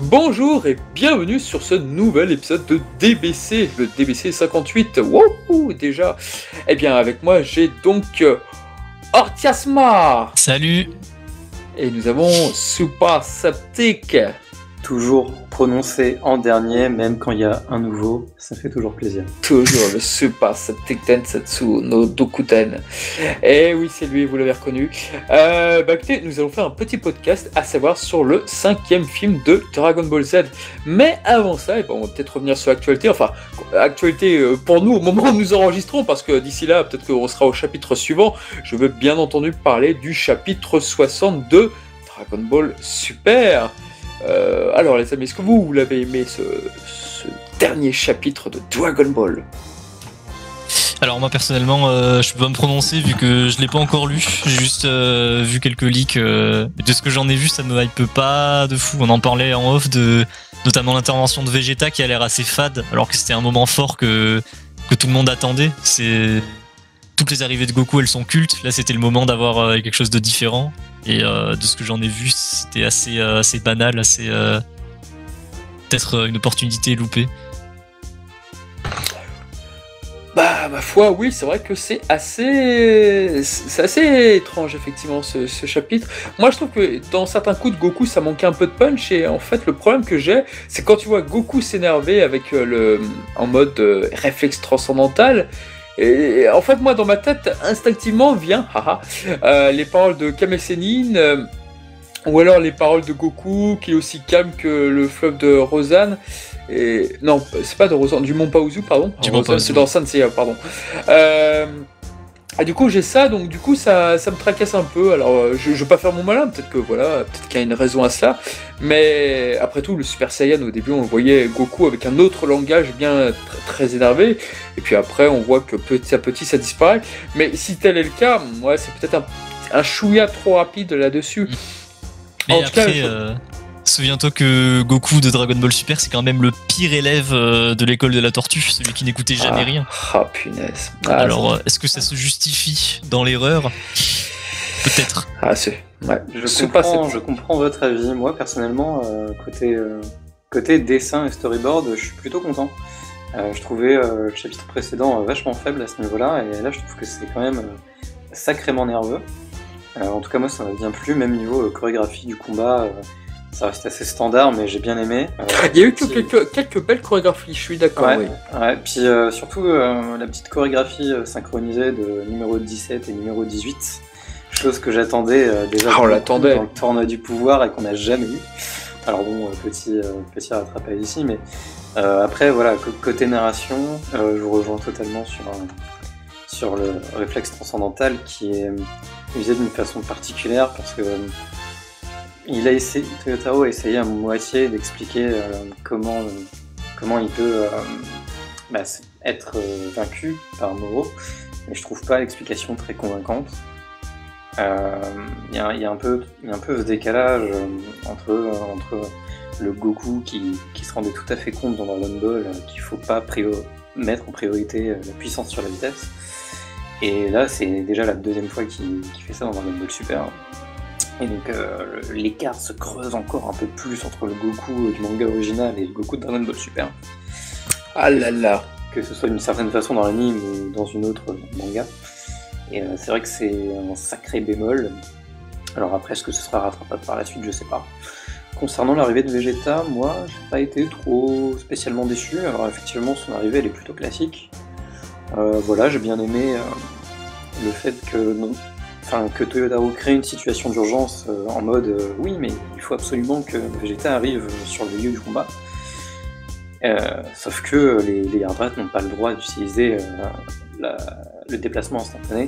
Bonjour et bienvenue sur ce nouvel épisode de DBC, le DBC 58. Wouhou, déjà. Eh bien, avec moi, j'ai donc Ortiasma. Salut. Et nous avons Super Septic. Toujours prononcé en dernier, même quand il y a un nouveau, ça fait toujours plaisir. Toujours le Super Septic Densetsu no Dokuten. Et oui, c'est lui, vous l'avez reconnu. Écoutez, nous allons faire un petit podcast, à savoir sur le 5e film de Dragon Ball Z. Mais avant ça, on va peut-être revenir sur l'actualité. Enfin, actualité pour nous au moment où nous enregistrons, parce que d'ici là, peut-être qu'on sera au chapitre suivant. Je veux bien entendu parler du chapitre 60 de Dragon Ball Super. Alors les amis, est-ce que vous l'avez aimé ce dernier chapitre de Dragon Ball? Alors moi personnellement, je peux pas me prononcer vu que je l'ai pas encore lu. J'ai juste vu quelques leaks. De ce que j'en ai vu, ça me hype pas de fou. On en parlait en off de notamment l'intervention de Vegeta qui a l'air assez fade, alors que c'était un moment fort que tout le monde attendait. Toutes les arrivées de Goku, elles sont cultes. Là, c'était le moment d'avoir quelque chose de différent. Et de ce que j'en ai vu, c'était assez banal, assez peut-être une opportunité loupée. Bah, ma foi, oui, c'est vrai que c'est assez étrange, effectivement, ce chapitre. Moi, je trouve que dans certains coups de Goku, ça manquait un peu de punch, et en fait, le problème que j'ai, c'est quand tu vois Goku s'énerver avec en mode réflexe transcendantal. Et en fait, moi, dans ma tête, instinctivement vient les paroles de Kame Sennin, ou alors les paroles de Goku, qui est aussi calme que le fleuve de Rosanne. Et non, c'est pas de Rosanne, du Mont Paozu, pardon. C'est dans Sanseiya, pardon. Du coup, j'ai ça, donc du coup, ça me tracasse un peu. Alors, je veux pas faire mon malin, peut-être qu'il y a une raison à cela. Mais après tout, le Super Saiyan, au début, on voyait Goku avec un autre langage bien très énervé. Et puis après, on voit que petit à petit, ça disparaît. Mais si tel est le cas, ouais, c'est peut-être un chouïa trop rapide là-dessus. Mais après, souviens-toi que Goku de Dragon Ball Super, c'est quand même le pire élève de l'école de la tortue, celui qui n'écoutait jamais rien. Ah, punaise. Alors, est-ce que ça se justifie dans l'erreur ? Peut-être. Ah, c'est... Ouais, je comprends votre avis. Moi, personnellement, côté dessin et storyboard, je suis plutôt content. Je trouvais le chapitre précédent vachement faible à ce niveau-là, et là, je trouve que c'est quand même sacrément nerveux. En tout cas, moi, ça m'a bien plu, même niveau chorégraphie du combat. Ça reste assez standard, mais j'ai bien aimé. Il y a eu quelques belles chorégraphies, je suis d'accord. Ouais, oui. Ouais. Puis surtout la petite chorégraphie synchronisée de numéro 17 et numéro 18, chose que j'attendais déjà on l'attendait dans le tournoi du pouvoir et qu'on n'a jamais eu. Alors bon, petit rattrapage ici, mais après voilà, côté narration, je vous rejoins totalement sur le réflexe transcendantal qui est usé d'une façon particulière parce que Toyotaro a essayé à moitié d'expliquer comment il peut être vaincu par Moro, mais je trouve pas l'explication très convaincante. Il y a un peu ce décalage entre le Goku qui se rendait tout à fait compte dans Dragon Ball qu'il faut pas mettre en priorité la puissance sur la vitesse, et là c'est déjà la deuxième fois qu'il fait ça dans Dragon Ball Super. Et donc l'écart se creuse encore un peu plus entre le Goku du manga original et le Goku de Dragon Ball Super. Ah là là. Que ce soit d'une certaine façon dans l'anime ou dans une autre manga. Et c'est vrai que c'est un sacré bémol. Alors après, est-ce que ce sera rattrapable par la suite, je sais pas. Concernant l'arrivée de Vegeta, moi j'ai pas été trop spécialement déçu. Alors effectivement, son arrivée elle est plutôt classique. Voilà, j'ai bien aimé le fait que Toyotaro crée une situation d'urgence en mode oui, mais il faut absolument que Vegeta arrive sur le lieu du combat. Sauf que les Yardrats n'ont pas le droit d'utiliser le déplacement instantané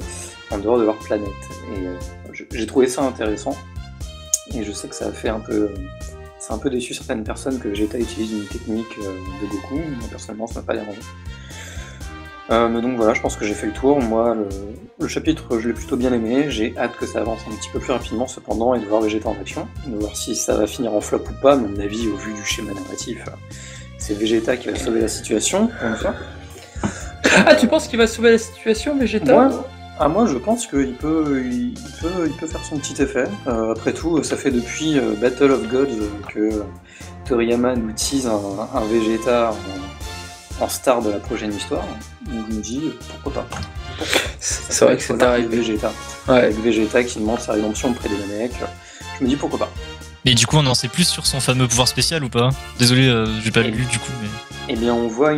en dehors de leur planète. Et j'ai trouvé ça intéressant. Et je sais que ça a fait ça a un peu déçu certaines personnes que Vegeta utilise une technique de Goku. Moi personnellement, ça m'a pas dérangé. Mais donc voilà, je pense que j'ai fait le tour. Moi, le chapitre, je l'ai plutôt bien aimé. J'ai hâte que ça avance un petit peu plus rapidement cependant et de voir Vegeta en action. De voir si ça va finir en flop ou pas. À mon avis, au vu du schéma narratif, c'est Vegeta qui va sauver la situation. Ah, tu penses qu'il va sauver la situation, Vegeta ? Moi je pense qu'il peut faire son petit effet. Après tout, ça fait depuis Battle of Gods que Toriyama nous tease un Vegeta en star de la prochaine histoire. Donc je me dis pourquoi pas. C'est vrai que c'est arrivé. Vegeta. Ouais. Avec Vegeta qui demande sa rédemption auprès des Namek. Je me dis pourquoi pas. Mais du coup, on en sait plus sur son fameux pouvoir spécial ou pas? Désolé, j'ai pas lu du coup. Mais... Eh bien, on voit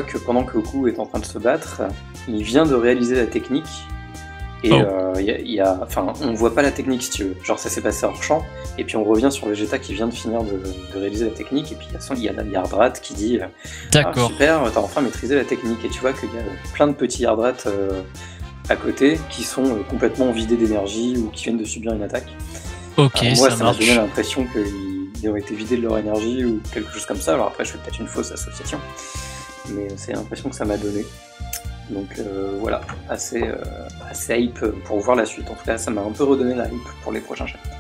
que pendant que Goku est en train de se battre, il vient de réaliser la technique. Et on voit pas la technique si tu veux. Genre ça s'est passé hors champ. Et puis on revient sur Vegeta qui vient de finir de réaliser la technique. Et puis il y a Yardrat qui dit D'accord. Super, t'as enfin maîtrisé la technique. Et tu vois qu'il y a plein de petits Yardrat à côté qui sont complètement vidés d'énergie ou qui viennent de subir une attaque. Ok, moi, ça m'a marche. donné l'impression qu'ils ont été vidés de leur énergie ou quelque chose comme ça. Alors après, je fais peut-être une fausse association, mais c'est l'impression que ça m'a donné. Donc voilà, assez hype pour voir la suite. En tout cas, ça m'a un peu redonné la hype pour les prochains chapitres.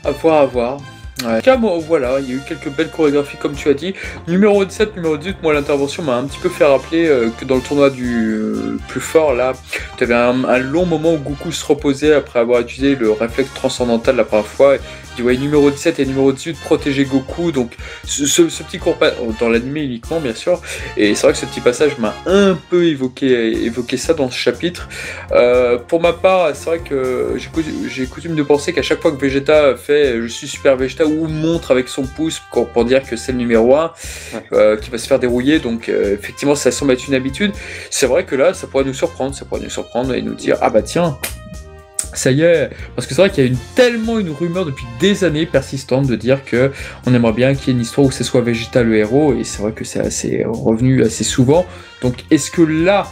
À voir. Ouais. Bon, voilà, il y a eu quelques belles chorégraphies comme tu as dit. Numéro 17, numéro 18, moi l'intervention m'a un petit peu fait rappeler que dans le tournoi du plus fort, là, tu avais un long moment où Goku se reposait après avoir utilisé le réflexe transcendantal la première fois. Tu voyais numéro 17 et numéro 18 protéger Goku, donc ce petit court dans l'animé uniquement bien sûr, et c'est vrai que ce petit passage m'a un peu évoqué ça dans ce chapitre. Pour ma part, c'est vrai que j'ai coutume de penser qu'à chaque fois que Vegeta fait je suis super Vegeta ou montre avec son pouce pour dire que c'est le numéro 1 qui va se faire dérouiller, donc effectivement ça semble être une habitude. C'est vrai que là ça pourrait nous surprendre et nous dire ah bah tiens, ça y est, parce que c'est vrai qu'il y a tellement une rumeur depuis des années persistante de dire que on aimerait bien qu'il y ait une histoire où ce soit Vegeta le héros, et c'est vrai que c'est assez revenu assez souvent. Donc est-ce que là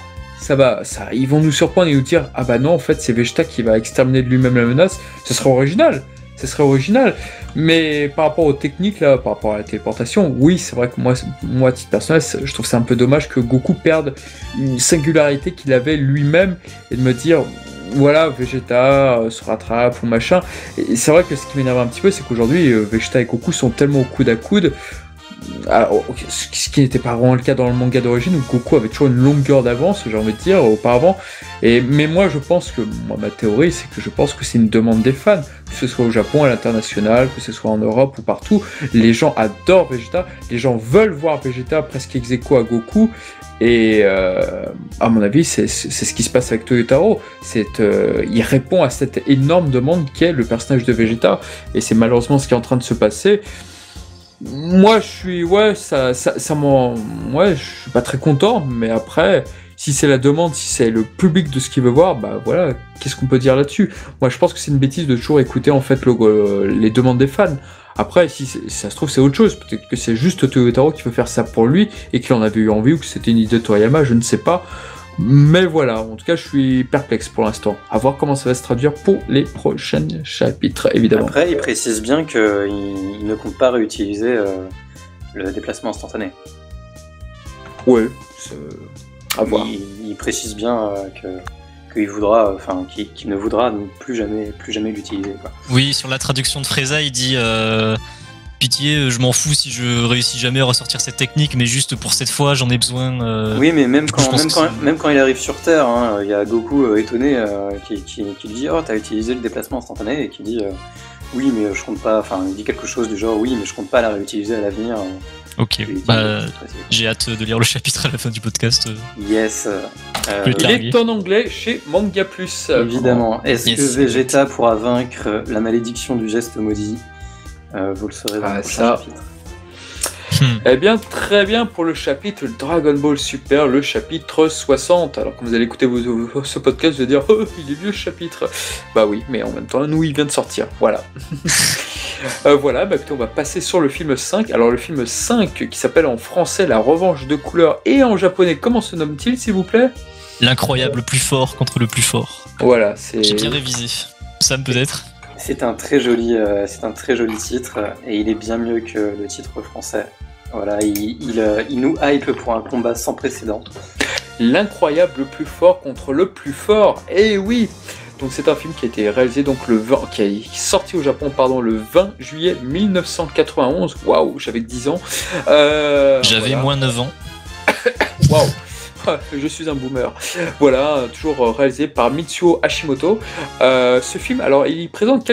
ils vont nous surprendre et nous dire ah bah non, en fait c'est Vegeta qui va exterminer de lui-même la menace? Ce serait original, mais par rapport aux techniques là, par rapport à la téléportation, oui c'est vrai que moi à titre personnel je trouve ça un peu dommage que Goku perde une singularité qu'il avait lui-même, et de me dire voilà, Vegeta se rattrape ou machin. Et c'est vrai que ce qui m'énerve un petit peu, c'est qu'aujourd'hui, Vegeta et Goku sont tellement au coude à coude. Alors, ce qui n'était pas vraiment le cas dans le manga d'origine, où Goku avait toujours une longueur d'avance, j'ai envie de dire, auparavant. Mais moi, ma théorie, c'est que je pense que c'est une demande des fans, que ce soit au Japon, à l'international, que ce soit en Europe ou partout. Les gens adorent Vegeta, les gens veulent voir Vegeta presque ex aequo à Goku. Et à mon avis, c'est ce qui se passe avec Toyotaro. Il répond à cette énorme demande qu'est le personnage de Vegeta, et c'est malheureusement ce qui est en train de se passer. Moi, je suis pas très content, mais après, si c'est la demande, si c'est le public de ce qu'il veut voir, bah voilà, qu'est-ce qu'on peut dire là-dessus? Moi, je pense que c'est une bêtise de toujours écouter en fait les demandes des fans. Après, si ça se trouve, c'est autre chose. Peut-être que c'est juste Toyotaro qui veut faire ça pour lui et qu'il en avait eu envie, ou que c'était une idée de Toriyama, je ne sais pas. Mais voilà, en tout cas, je suis perplexe pour l'instant. À voir comment ça va se traduire pour les prochains chapitres, évidemment. Après, il précise bien qu'il ne compte pas réutiliser le déplacement instantané. Ouais, à voir. Il précise bien qu'il voudra, qu'il ne voudra plus jamais l'utiliser, quoi. Oui, sur la traduction de Frieza, il dit pitié, je m'en fous si je réussis jamais à ressortir cette technique, mais juste pour cette fois, j'en ai besoin. Oui, mais même quand il arrive sur Terre, il y a Goku étonné qui lui dit oh, t'as utilisé le déplacement instantané, et qui dit oui, mais je compte pas. Enfin, il dit quelque chose du genre oui, mais je compte pas la réutiliser à l'avenir. Ok, j'ai hâte de lire le chapitre à la fin du podcast. Yes. Il est en anglais chez Manga Plus. Évidemment. Est-ce que Vegeta pourra vaincre la malédiction du geste maudit? Vous le saurez dans le prochain chapitre. Eh bien, très bien pour le chapitre Dragon Ball Super, le chapitre 60. Alors, quand vous allez écouter ce podcast, vous allez dire oh, il est vieux ce chapitre. Bah oui, mais en même temps, nous, il vient de sortir. Voilà. Voilà, écoutez, on va passer sur le film 5. Alors, le film 5 qui s'appelle en français La Revanche de Couleur, et en japonais, comment se nomme-t-il, s'il vous plaît? L'incroyable plus fort contre le plus fort. Voilà, c'est. J'ai bien révisé. Sam, peut-être. C'est un très joli titre, et il est bien mieux que le titre français. Voilà, il nous hype pour un combat sans précédent. L'incroyable plus fort contre le plus fort. Et oui. Donc c'est un film qui a été réalisé qui est sorti au Japon le 20 juillet 1991. Waouh, j'avais 10 ans. J'avais moins 9 ans. Waouh. Je suis un boomer. Voilà, toujours réalisé par Mitsuo Hashimoto. Ce film, alors, il présente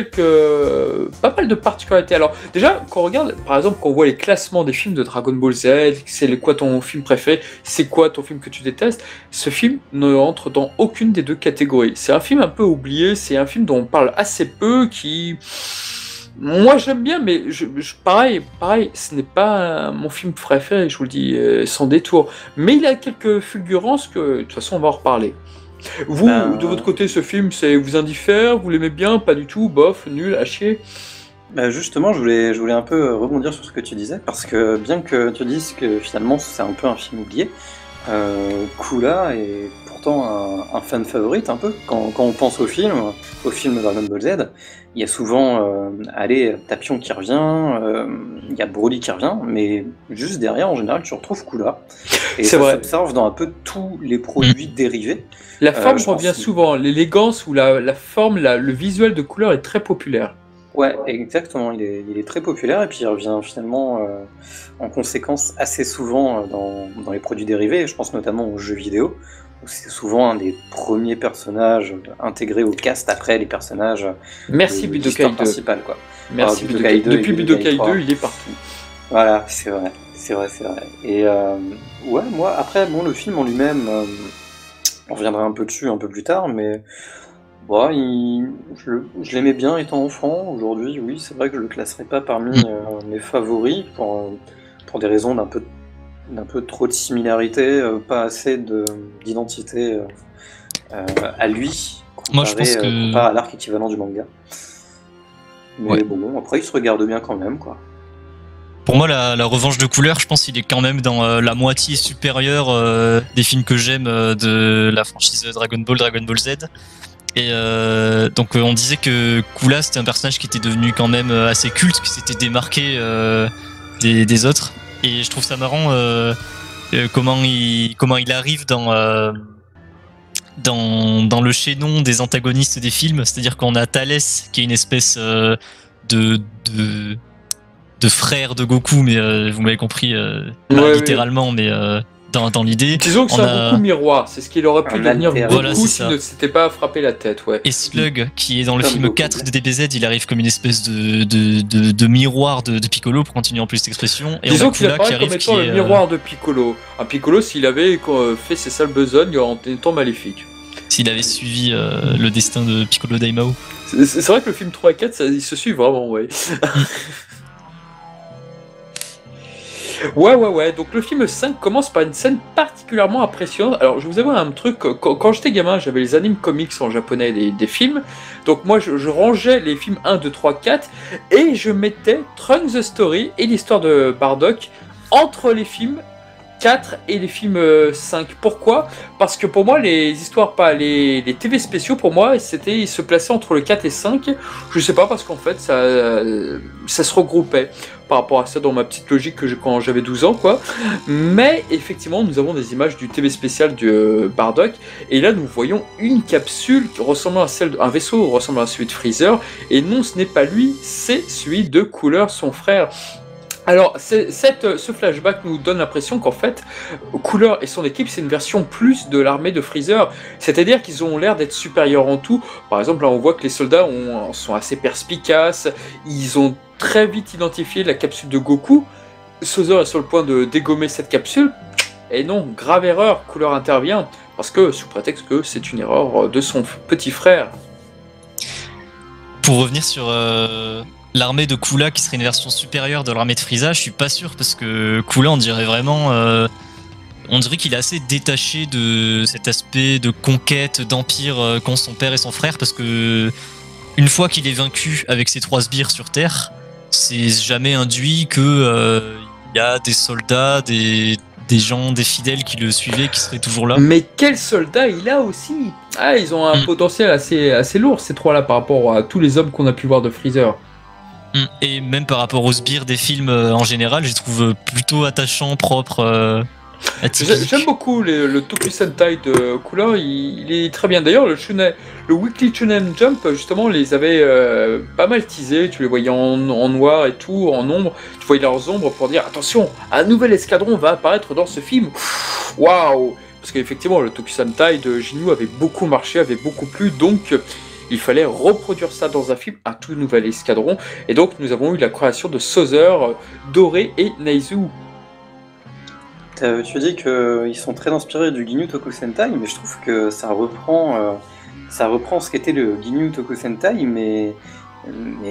pas mal de particularités. Alors, déjà, quand on regarde, par exemple, quand on voit les classements des films de Dragon Ball Z, c'est quoi ton film préféré, c'est quoi ton film que tu détestes, ce film ne entre dans aucune des deux catégories. C'est un film un peu oublié, c'est un film dont on parle assez peu, qui... Moi j'aime bien, mais pareil, ce n'est pas mon film préféré, je vous le dis sans détour. Mais il a quelques fulgurances que, de toute façon, on va en reparler. Vous, de votre côté, ce film, vous indiffère, vous l'aimez bien, pas du tout, bof, nul, à chier? Justement, je voulais un peu rebondir sur ce que tu disais, parce que bien que tu dises que finalement c'est un peu un film oublié, Kula est pourtant un fan favorite un peu. Quand on pense au film Dragon Ball Z, il y a souvent Tapion qui revient, il y a Broly qui revient, mais juste derrière en général tu retrouves Kula. Et c'est ça vrai. s'observe dans un peu tous les produits dérivés. La forme je revient pense- souvent, l'élégance ou la forme, le visuel de couleur est très populaire. Ouais, exactement, il est très populaire et puis il revient finalement en conséquence assez souvent dans les produits dérivés. Je pense notamment aux jeux vidéo, où c'est souvent un des premiers personnages intégrés au cast après les personnages Merci de Budokai l'histoire 2. principale, quoi. Merci Budokai Budokai. 2 Depuis et Budokai Budokai 3. 2, il est partout. Voilà, c'est vrai. Et ouais, moi, après, bon, le film en lui-même, on reviendra un peu dessus un peu plus tard, mais bon, je l'aimais bien étant enfant. Aujourd'hui, oui, c'est vrai que je le classerai pas parmi mes favoris pour des raisons d'un peu trop de similarité, pas assez d'identité à lui, Moi, je pense que- comparé à l'arc équivalent du manga. Mais Ouais. bon, après, il se regarde bien quand même, quoi. Pour moi, la revanche de couleur, je pense qu'il est quand même dans la moitié supérieure des films que j'aime de la franchise Dragon Ball Z. Et donc on disait que Kula c'était un personnage qui était devenu quand même assez culte, qui s'était démarqué des autres. Et je trouve ça marrant comment il arrive dans le chaînon des antagonistes des films. C'est-à-dire qu'on a Thalès qui est une espèce de frère de Goku, mais vous m'avez compris, pas Ouais, littéralement, mais dans l'idée. Disons que c'est un Goku miroir, c'est ce qu'il aurait pu Un devenir alter. Goku Voilà, c'est s'il ça. ne s'était pas frappé la tête, ouais. Et Slug, qui est dans le Comme film Goku. 4 de DBZ, il arrive comme une espèce de miroir de Piccolo, pour continuer en plus cette expression. Et Disons on a qu'il Kula qui apparaît comme arrive étant le miroir de Piccolo. Un Piccolo, s'il avait fait ses sales besognes en étant maléfique. s'il avait suivi le destin de Piccolo Daimao. C'est vrai que le film 3 et 4, ils se suivent vraiment, ouais. Ouais. Donc le film 5 commence par une scène particulièrement impressionnante. Alors je vous avoue un truc, quand j'étais gamin, j'avais les animes comics en japonais des films. Donc moi je rangeais les films 1, 2, 3, 4 et je mettais Trunks the Story et l'histoire de Bardock entre les films 4 et les films 5. Pourquoi? Parce que pour moi, les histoires, pas les TV spéciaux, pour moi, ils se plaçaient entre le 4 et 5. Je sais pas, parce qu'en fait, ça se regroupait par rapport à ça dans ma petite logique que quand j'avais 12 ans, quoi. Mais effectivement, nous avons des images du TV spécial de Bardock. Et là, nous voyons une capsule ressemblant à un vaisseau ressemblant à celui de Freezer. Et non, ce n'est pas lui, c'est celui de Cooler, son frère. Alors, ce flashback nous donne l'impression qu'en fait, Cooler et son équipe, c'est une version plus de l'armée de Freezer. C'est-à-dire qu'ils ont l'air d'être supérieurs en tout. Par exemple, là, on voit que les soldats sont assez perspicaces. Ils ont très vite identifié la capsule de Goku. Sozer est sur le point de dégommer cette capsule. Et non, grave erreur, Cooler intervient. Parce que, sous prétexte que c'est une erreur de son petit frère. Pour revenir sur l'armée de Kula qui serait une version supérieure de l'armée de Frieza, je suis pas sûr parce que Kula on dirait vraiment on dirait qu'il est assez détaché de cet aspect de conquête d'empire qu'ont son père et son frère, parce que une fois qu'il est vaincu avec ses 3 sbires sur Terre, c'est jamais induit que y a des soldats, des gens, des fidèles qui le suivaient, qui seraient toujours là. Mais quel soldat il a aussi! Ah, ils ont un potentiel assez lourd, ces trois-là, par rapport à tous les hommes qu'on a pu voir de Freezer. Et même par rapport aux sbires des films en général, je les trouve plutôt attachants, propres, atypiques. J'aime beaucoup le Toku Sentai de Cooler, il est très bien. D'ailleurs, le Weekly Shonen Jump, justement, les avait pas mal teasés. Tu les voyais en noir et tout, en ombre. Tu voyais leurs ombres pour dire attention, un nouvel escadron va apparaître dans ce film. Waouh! parce qu'effectivement le Tokusentai de Ginyu avait beaucoup marché, avait beaucoup plu, donc il fallait reproduire ça dans un film, un tout nouvel escadron, et donc nous avons eu la création de Sozer, Doré et Naizu. Tu dis qu'ils sont très inspirés du Ginyu Tokusentai, mais je trouve que ça reprend ce qu'était le Ginyu Tokusentai, mais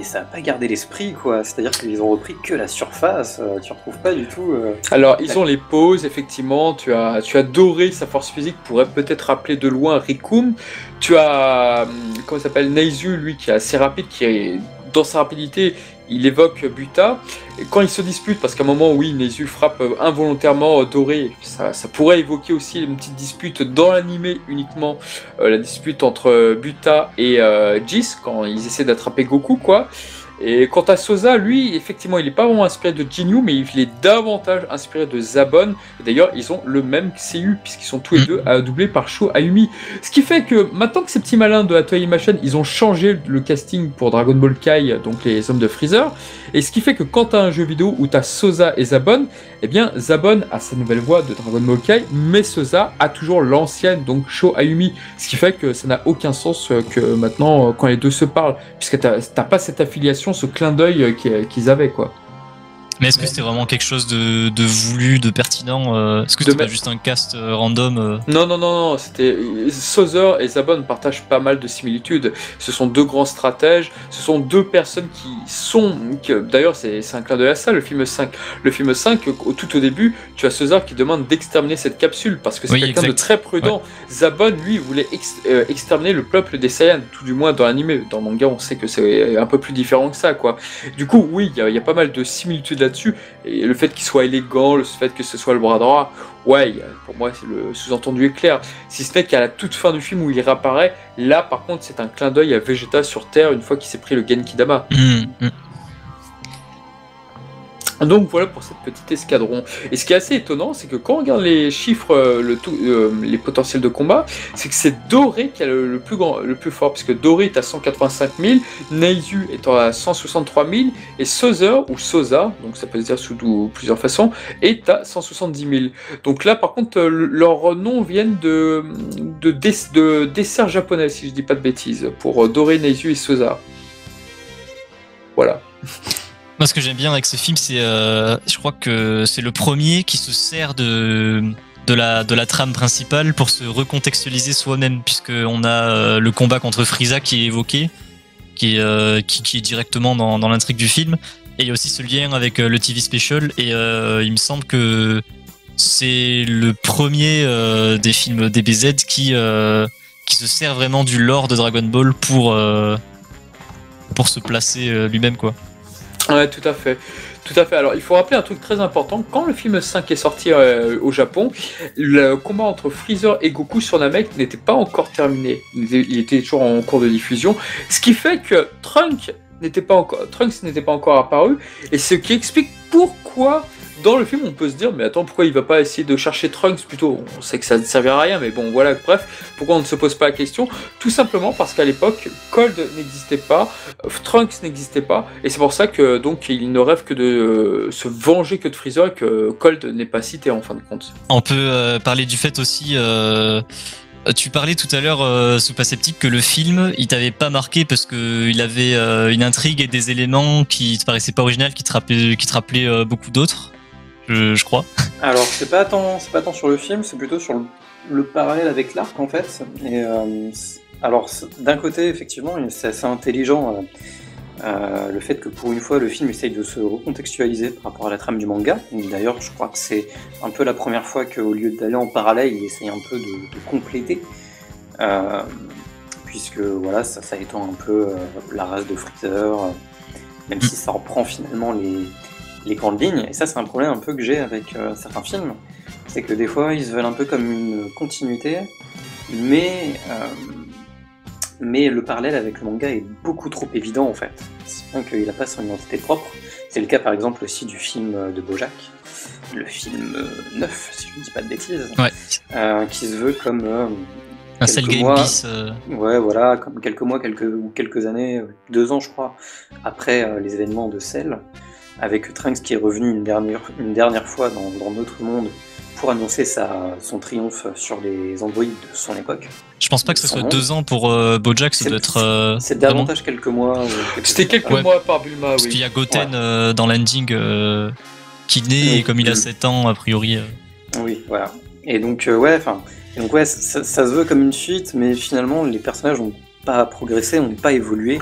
ça n'a pas gardé l'esprit, quoi. C'est-à-dire qu'ils ont repris que la surface, tu retrouves pas du tout... Alors, ils ont les poses, effectivement. Tu as Doré, sa force physique pourrait peut-être rappeler de loin Rikum. Tu as, comment il s'appelle, Naizu, lui, qui est assez rapide, qui est, dans sa rapidité, il évoque Buta. Et quand ils se disputent, parce qu'à un moment, oui, Naizu frappe involontairement Doré, ça pourrait évoquer aussi une petite dispute dans l'animé uniquement, la dispute entre Buta et Jis, quand ils essaient d'attraper Goku, quoi. Et quant à Soza, lui, effectivement, il n'est pas vraiment inspiré de Ginyu, mais il est davantage inspiré de Zabon. D'ailleurs, ils ont le même CU, puisqu'ils sont tous les deux doublés par Sho Ayumi. Ce qui fait que, maintenant que ces petits malins de Toei Animation, ils ont changé le casting pour Dragon Ball Kai, donc les hommes de Freezer, et ce qui fait que quand tu as un jeu vidéo où tu as Soza et Zabon, eh bien, Zabon a sa nouvelle voix de Dragon Ball Kai, mais Soza a toujours l'ancienne, donc Sho Ayumi. Ce qui fait que ça n'a aucun sens que maintenant, quand les deux se parlent, puisque t'as pas cette affiliation, ce clin d'œil qu'ils avaient, quoi. Mais est-ce que c'était vraiment quelque chose de voulu, de pertinent Est-ce que c'était pas juste un cast random Non, c'était Sozer et Zabon partagent pas mal de similitudes. Ce sont deux grands stratèges, ce sont deux personnes d'ailleurs c'est un clin d'œil à ça, le film 5. Le film 5, tout au début, tu as Sozer qui demande d'exterminer cette capsule, parce que c'est quelqu'un de très prudent. Ouais. Zabon, lui, voulait exterminer le peuple des Saiyans, tout du moins dans l'anime. Dans le manga, on sait que c'est un peu plus différent que ça, quoi. Du coup, oui, il y a pas mal de similitudes là-dessus, et le fait qu'il soit élégant, le fait que ce soit le bras droit, ouais, pour moi le sous-entendu est clair, si ce n'est qu'à la toute fin du film où il réapparaît, là par contre c'est un clin d'œil à Vegeta sur Terre une fois qu'il s'est pris le Genkidama. Donc voilà pour cette petite escadron. Et ce qui est assez étonnant, c'est que quand on regarde les chiffres, les potentiels de combat, c'est que c'est Doré qui a le plus fort, parce que Doré est à 185 000, Naizu est à 163 000, et Sozer, ou Soza, donc ça peut se dire sous plusieurs façons, est à 170 000. Donc là, par contre, leurs noms viennent de desserts japonais, si je dis pas de bêtises, pour Doré, Naizu et Soza. Voilà. Moi, ce que j'aime bien avec ce film, c'est, je crois que c'est le premier qui se sert de la trame principale pour se recontextualiser soi-même, puisqu'on a le combat contre Frieza qui est évoqué, qui est directement dans l'intrigue du film, et il y a aussi ce lien avec le TV Special, et il me semble que c'est le premier des films DBZ qui se sert vraiment du lore de Dragon Ball pour se placer lui-même, quoi. Ouais, tout à fait. Alors, il faut rappeler un truc très important. Quand le film 5 est sorti au Japon, le combat entre Freezer et Goku sur Namek n'était pas encore terminé. Il était toujours en cours de diffusion. Ce qui fait que Trunks n'était pas encore apparu. Et ce qui explique pourquoi, dans le film, on peut se dire, mais attends, pourquoi il va pas essayer de chercher Trunks plutôt? On sait que ça ne servira à rien, mais bon, voilà, bref, pourquoi on ne se pose pas la question? Tout simplement parce qu'à l'époque, Cold n'existait pas, Trunks n'existait pas, et c'est pour ça que, donc, il ne rêve que de se venger que de Freezer, et que Cold n'est pas cité, en fin de compte. On peut parler du fait aussi... Tu parlais tout à l'heure, Soupasceptique, que le film, il t'avait pas marqué parce que il avait une intrigue et des éléments qui te paraissaient pas originaux, qui te rappelaient beaucoup d'autres. Je crois. Alors c'est pas tant sur le film, c'est plutôt sur le parallèle avec l'arc en fait. Et alors d'un côté effectivement c'est assez intelligent le fait que pour une fois le film essaye de se recontextualiser par rapport à la trame du manga. D'ailleurs je crois que c'est un peu la première fois qu'au lieu d'aller en parallèle il essaye un peu de compléter puisque voilà ça étend un peu la race de Freezer même si ça reprend finalement les grandes lignes, et ça c'est un problème un peu que j'ai avec certains films, c'est que des fois ils se veulent un peu comme une continuité, mais le parallèle avec le manga est beaucoup trop évident en fait, c'est bien qu'il n'a pas son identité propre. C'est le cas par exemple aussi du film de Bojack, le film 9 si je ne dis pas de bêtises, ouais. Qui se veut comme un Cell Game bis. Ouais, voilà, comme quelques années, 2 ans je crois, après les événements de Cell, avec Trunks qui est revenu une dernière fois dans notre monde pour annoncer son triomphe sur les androïdes de son époque. Je pense pas que ce soit 2 ans pour Bojack, ça doit être... c'est davantage quelques mois. C'était quelques mois par Bulma, parce qu'il y a Goten dans l'ending qui naît, et comme il a 7 ans, a priori... Oui, voilà. Et donc, ça se veut comme une suite, mais finalement, les personnages n'ont pas progressé, n'ont pas évolué.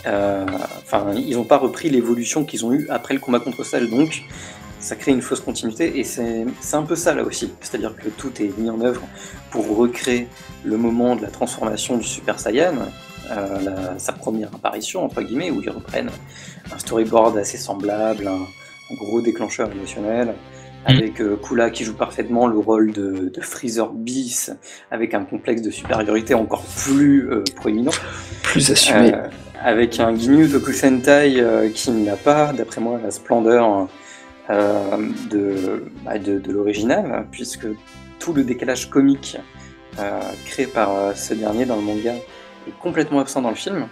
Ils n'ont pas repris l'évolution qu'ils ont eue après le combat contre Cell, donc ça crée une fausse continuité, et c'est un peu ça là aussi. C'est-à-dire que tout est mis en œuvre pour recréer le moment de la transformation du Super Saiyan, sa première apparition, entre guillemets, où ils reprennent un storyboard assez semblable, un gros déclencheur émotionnel, avec Kula qui joue parfaitement le rôle de Freezer bis, avec un complexe de supériorité encore plus proéminent. Plus assumé. Avec un Ginyu Tokusentai qui n'a pas, d'après moi, la splendeur de l'original, puisque tout le décalage comique créé par ce dernier dans le manga est complètement absent dans le film,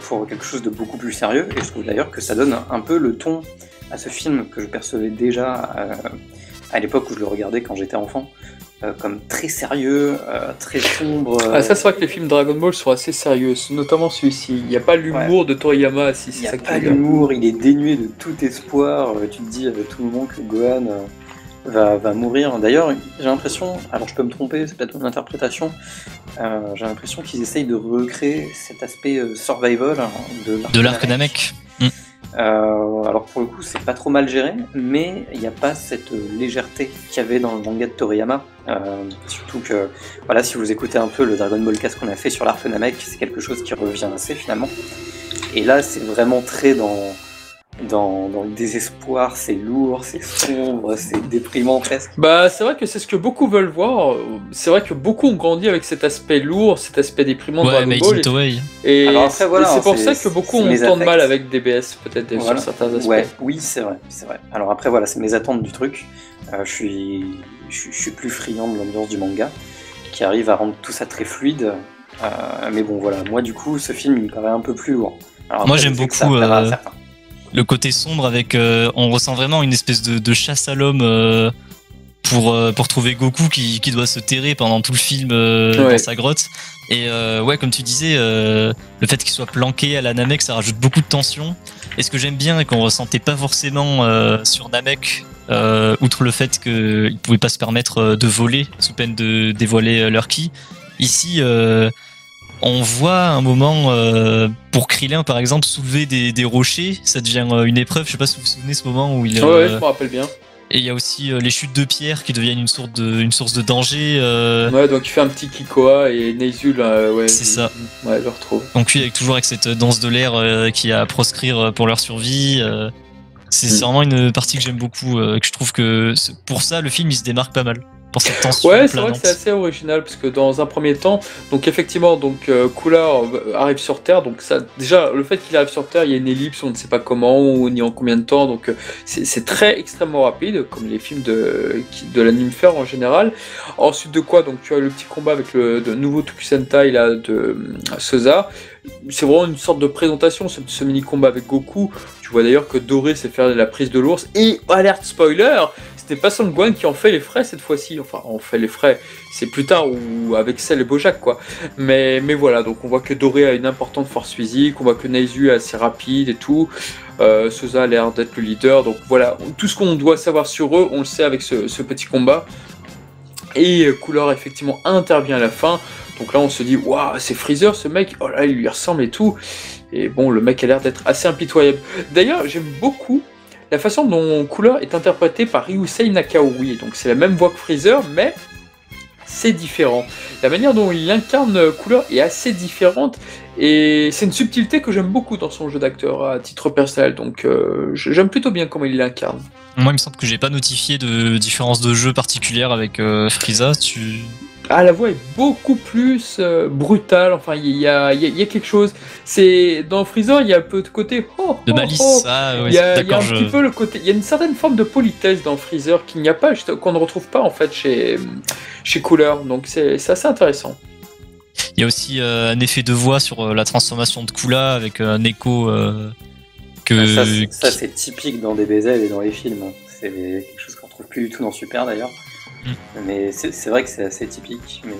pour quelque chose de beaucoup plus sérieux, et je trouve d'ailleurs que ça donne un peu le ton à ce film que je percevais déjà à l'époque où je le regardais quand j'étais enfant, comme très sérieux, très sombre. Ça c'est vrai que les films Dragon Ball sont assez sérieux, notamment celui-ci. Il n'y a pas l'humour de Toriyama, si c'est ça que tu veux dire. Il n'y a pas l'humour, il est dénué de tout espoir. Tu te dis à tout moment que Gohan va mourir. D'ailleurs, j'ai l'impression, alors je peux me tromper, c'est peut-être mon interprétation, j'ai l'impression qu'ils essayent de recréer cet aspect survival de l'arc Namek. Alors pour le coup c'est pas trop mal géré, mais il n'y a pas cette légèreté qu'il y avait dans le manga de Toriyama, surtout que voilà, si vous écoutez un peu le Dragon Ball Cast qu'on a fait sur l'arc Namek, c'est quelque chose qui revient assez finalement, et là c'est vraiment très dans le désespoir, c'est lourd, c'est sombre, c'est déprimant presque. C'est vrai que c'est ce que beaucoup veulent voir. C'est vrai que beaucoup ont grandi avec cet aspect lourd, cet aspect déprimant de Dragon Ball. Et c'est pour ça que beaucoup ont tant de mal avec DBS, peut-être sur certains aspects. Oui, c'est vrai. Alors après, voilà, c'est mes attentes du truc. Je suis plus friand de l'ambiance du manga, qui arrive à rendre tout ça très fluide. Mais bon, voilà, moi du coup, ce film, il me paraît un peu plus lourd. Alors, moi, j'aime beaucoup le côté sombre avec on ressent vraiment une espèce de chasse à l'homme pour trouver Goku qui doit se terrer pendant tout le film dans sa grotte, et comme tu disais, le fait qu'il soit planqué à la Namek, ça rajoute beaucoup de tension, et ce que j'aime bien et qu'on ressentait pas forcément sur Namek, outre le fait qu'ils pouvaient pas se permettre de voler sous peine de dévoiler leur ki, ici on voit un moment pour Krillin par exemple soulever des rochers, ça devient une épreuve. Je sais pas si vous vous souvenez ce moment où il je me rappelle bien. Et il y a aussi les chutes de pierre qui deviennent une source de danger. Donc il fait un petit Kikoa et Nezu c'est ça. Je le retrouve. Donc lui toujours avec cette danse de l'air qui a à proscrire pour leur survie. C'est vraiment une partie que j'aime beaucoup, que je trouve que pour ça le film il se démarque pas mal. Pour cette tension c'est vrai que c'est assez original, parce que dans un premier temps, donc effectivement, Kula arrive sur Terre, donc ça, déjà le fait qu'il arrive sur Terre, il y a une ellipse, on ne sait pas comment ou ni en combien de temps, donc c'est très extrêmement rapide, comme les films de l'anime faire en général. Ensuite de quoi, donc tu as le petit combat avec le nouveau Tokusentai là de Seiza. C'est vraiment une sorte de présentation, ce mini combat avec Goku. Tu vois d'ailleurs que Doré sait faire la prise de l'ours, et alerte spoiler, c'était pas Son Gohan qui en fait les frais cette fois-ci. Enfin, on fait les frais, c'est plus tard, ou avec Cell et Bojack, quoi. Mais voilà, donc on voit que Doré a une importante force physique, on voit que Nezu est assez rapide et tout. Seiza a l'air d'être le leader, donc voilà, tout ce qu'on doit savoir sur eux, on le sait avec ce petit combat. Et Cooler effectivement intervient à la fin. Donc là on se dit waouh, c'est Freezer ce mec, oh là il lui ressemble et tout. Et bon, le mec a l'air d'être assez impitoyable. D'ailleurs, j'aime beaucoup la façon dont Cooler est interprété par Ryusei Nakaori. Donc c'est la même voix que Freezer, mais c'est différent. La manière dont il incarne Cooler est assez différente, et c'est une subtilité que j'aime beaucoup dans son jeu d'acteur à titre personnel. Donc j'aime plutôt bien comment il l'incarne. Moi il me semble que j'ai pas notifié de différence de jeu particulière avec Frieza. La voix est beaucoup plus brutale, enfin il y a quelque chose, c'est dans Freezer il y a un peu de côté de malice, il y a un petit peu le côté, il y a une certaine forme de politesse dans Freezer qu'il n'y a pas, qu'on ne retrouve pas en fait chez Cooler, donc c'est assez intéressant. Il y a aussi un effet de voix sur la transformation de Kula avec un écho ça c'est typique dans DBZ et dans les films, c'est quelque chose qu'on retrouve plus du tout dans Super d'ailleurs. Mais c'est vrai que c'est assez typique, mais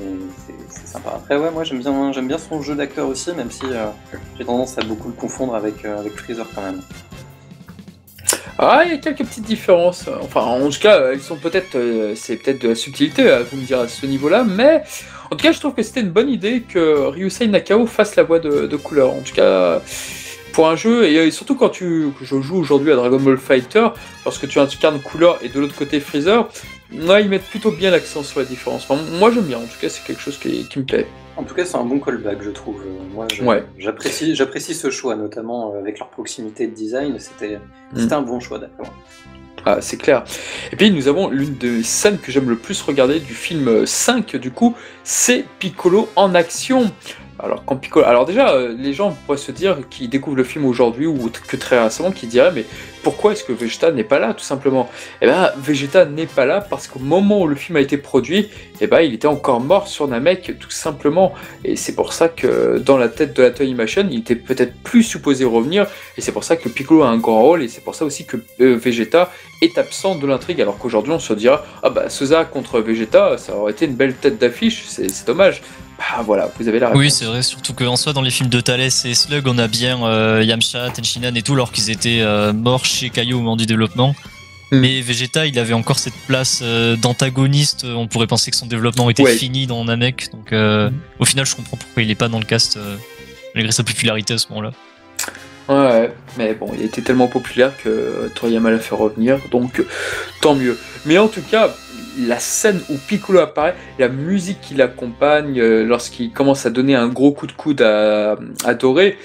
c'est sympa. Après, ouais, moi j'aime bien son jeu d'acteur aussi, même si j'ai tendance à beaucoup le confondre avec Freezer quand même. Ah, il y a quelques petites différences. Enfin, en tout cas, elles sont peut-être, c'est peut-être de la subtilité, vous me direz à ce niveau-là, mais en tout cas, je trouve que c'était une bonne idée que Ryusei Nakao fasse la voix de Cooler. En tout cas, pour un jeu, et surtout quand je joue aujourd'hui à Dragon Ball Fighter, lorsque tu incarnes Cooler et de l'autre côté Freezer, ouais, ils mettent plutôt bien l'accent sur la différence. Enfin, moi, j'aime bien. En tout cas, c'est quelque chose qui me plaît. En tout cas, c'est un bon callback, je trouve. Moi, j'apprécie ce choix, notamment avec leur proximité de design. C'était un bon choix, d'accord. Ah, c'est clair. Et puis, nous avons l'une des scènes que j'aime le plus regarder du film 5, du coup, c'est Piccolo en action. Alors déjà, les gens pourraient se dire qui découvrent le film aujourd'hui ou que très récemment, qui diraient mais pourquoi est-ce que Vegeta n'est pas là, tout simplement? Eh ben, Vegeta n'est pas là parce qu'au moment où le film a été produit, eh ben, il était encore mort sur Namek, tout simplement. Et c'est pour ça que dans la tête de la Toei Animation, il était peut-être plus supposé revenir. Et c'est pour ça que Piccolo a un grand rôle. Et c'est pour ça aussi que Vegeta est absent de l'intrigue. Alors qu'aujourd'hui, on se dira ah bah Seiza contre Vegeta, ça aurait été une belle tête d'affiche. C'est dommage. Ah voilà, vous avez la réponse. Oui, c'est vrai, surtout qu'en soi, dans les films de Thales et Slug, on a bien Yamcha, Tenshinhan et tout, alors qu'ils étaient morts chez Kaio au moment du développement. Mais Vegeta, il avait encore cette place d'antagoniste. On pourrait penser que son développement était fini dans Namek. Donc, au final, je comprends pourquoi il n'est pas dans le cast, malgré sa popularité à ce moment-là. Ouais, mais bon, il était tellement populaire que Toriyama l'a fait revenir, donc tant mieux. Mais en tout cas, la scène où Piccolo apparaît, la musique qui l'accompagne lorsqu'il commence à donner un gros coup de coude à Doré,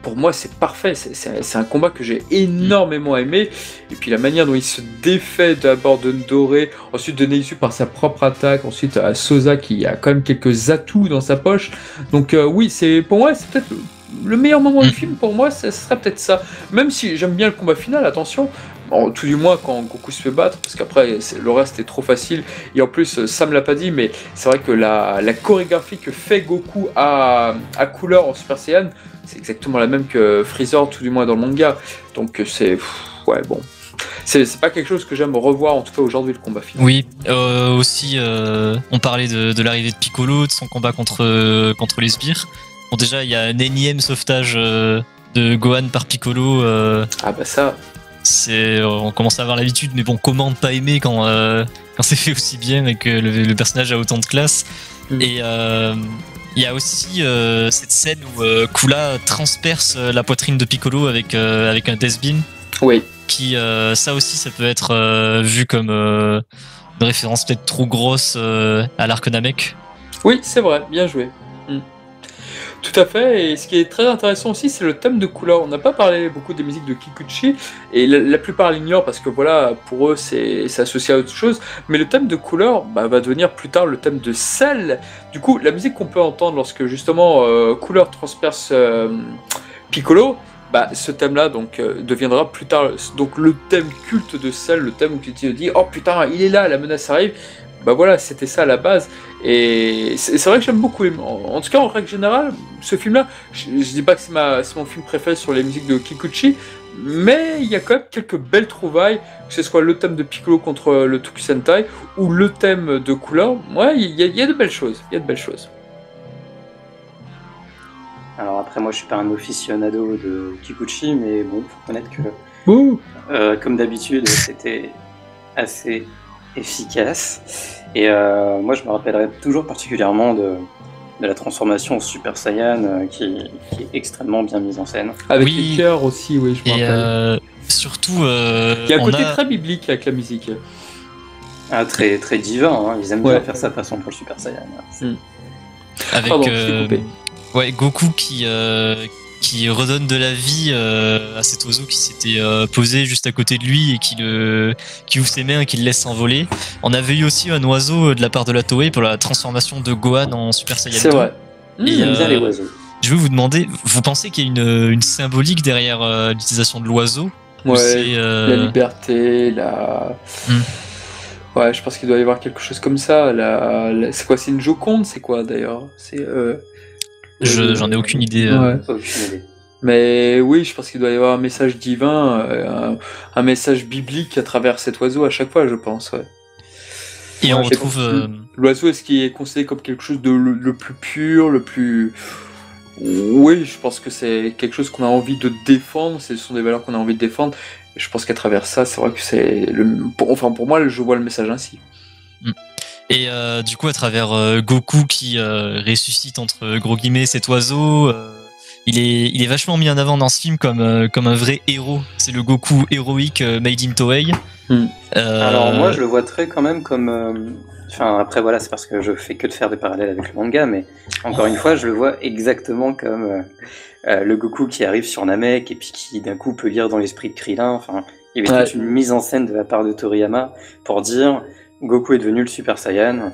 pour moi c'est parfait, c'est un combat que j'ai énormément aimé, et puis la manière dont il se défait d'abord de Doré, ensuite de Neizu par sa propre attaque, ensuite à Seiza qui a quand même quelques atouts dans sa poche, donc oui, pour moi c'est peut-être le meilleur moment du film, pour moi ce serait peut-être ça, même si j'aime bien le combat final, attention. Bon, tout du moins quand Goku se fait battre, parce qu'après le reste est trop facile, et en plus ça me l'a pas dit, mais c'est vrai que la chorégraphie que fait Goku à Cooler en Super Saiyan, c'est exactement la même que Freezer, tout du moins dans le manga, donc ouais bon, c'est pas quelque chose que j'aime revoir en tout cas aujourd'hui, le combat final. Oui, aussi on parlait de l'arrivée de Piccolo, de son combat contre les sbires. Bon déjà il y a un énième sauvetage de Gohan par Piccolo. Ah bah ça... on commence à avoir l'habitude, mais bon, comment ne pas aimer quand c'est fait aussi bien et que le personnage a autant de classe. Et il y a aussi cette scène où Kula transperce la poitrine de Piccolo avec un Deathbeam. Oui. Qui, ça aussi, ça peut être vu comme une référence peut-être trop grosse à l'arc Namek. Oui, c'est vrai, bien joué. Tout à fait, et ce qui est très intéressant aussi, c'est le thème de Cooler. On n'a pas parlé beaucoup des musiques de Kikuchi, et la plupart l'ignorent parce que voilà, pour eux c'est associé à autre chose, mais le thème de Cooler va devenir plus tard le thème de Cell. Du coup, la musique qu'on peut entendre lorsque justement Cooler transperce Piccolo, ce thème-là deviendra plus tard donc le thème culte de Cell, le thème où tu te dis oh putain, il est là, la menace arrive. Voilà, c'était ça à la base, et c'est vrai que j'aime beaucoup. En tout cas, en règle générale, ce film-là, je dis pas que c'est mon film préféré sur les musiques de Kikuchi, mais il y a quand même quelques belles trouvailles, que ce soit le thème de Piccolo contre le Tokusentai, ou le thème de Cooler. Ouais, il y a de belles choses, Alors après, moi je suis pas un aficionado de Kikuchi, mais bon, faut reconnaître que, comme d'habitude, c'était assez efficace, et moi je me rappellerai toujours particulièrement de la transformation en Super Saiyan qui est extrêmement bien mise en scène. Avec les cœurs aussi, oui, je me rappelle. Surtout, il y a un côté très biblique avec la musique. Ah, très, très divin, hein. Ils aiment bien faire ça de façon pour le Super Saiyan. Avec Goku qui redonne de la vie à cet oiseau qui s'était posé juste à côté de lui et qui ouvre ses mains et qui le laisse s'envoler. On avait eu aussi un oiseau de la part de la Toei pour la transformation de Gohan en Super Saiyan 2. C'est vrai. J'aime bien les oiseaux. Je vais vous demander, vous pensez qu'il y a une symbolique derrière l'utilisation de l'oiseau? Ouais, la liberté, Ouais, je pense qu'il doit y avoir quelque chose comme ça. C'est quoi, c'est une Joconde? C'est quoi d'ailleurs? J'en ai aucune idée. Aucune idée. Mais oui, je pense qu'il doit y avoir un message divin, un message biblique à travers cet oiseau à chaque fois, je pense. Ouais. Et on Ouais, retrouve. L'oiseau, est-ce qu'il est considéré comme quelque chose de le plus pur, le plus... Oui, je pense que c'est quelque chose qu'on a envie de défendre, ce sont des valeurs qu'on a envie de défendre. Et je pense qu'à travers ça, c'est vrai que c'est... pour moi, je vois le message ainsi. Et du coup, à travers Goku qui ressuscite entre gros guillemets cet oiseau, il est vachement mis en avant dans ce film comme un vrai héros. C'est le Goku héroïque made in Toei. Alors moi, je le vois très quand même comme... Enfin, après, voilà, c'est parce que je fais que de faire des parallèles avec le manga, mais encore une fois, je le vois exactement comme le Goku qui arrive sur Namek et puis qui, d'un coup, peut lire dans l'esprit de Krillin. Enfin, il y avait toute une mise en scène de la part de Toriyama pour dire Goku est devenu le Super Saiyan.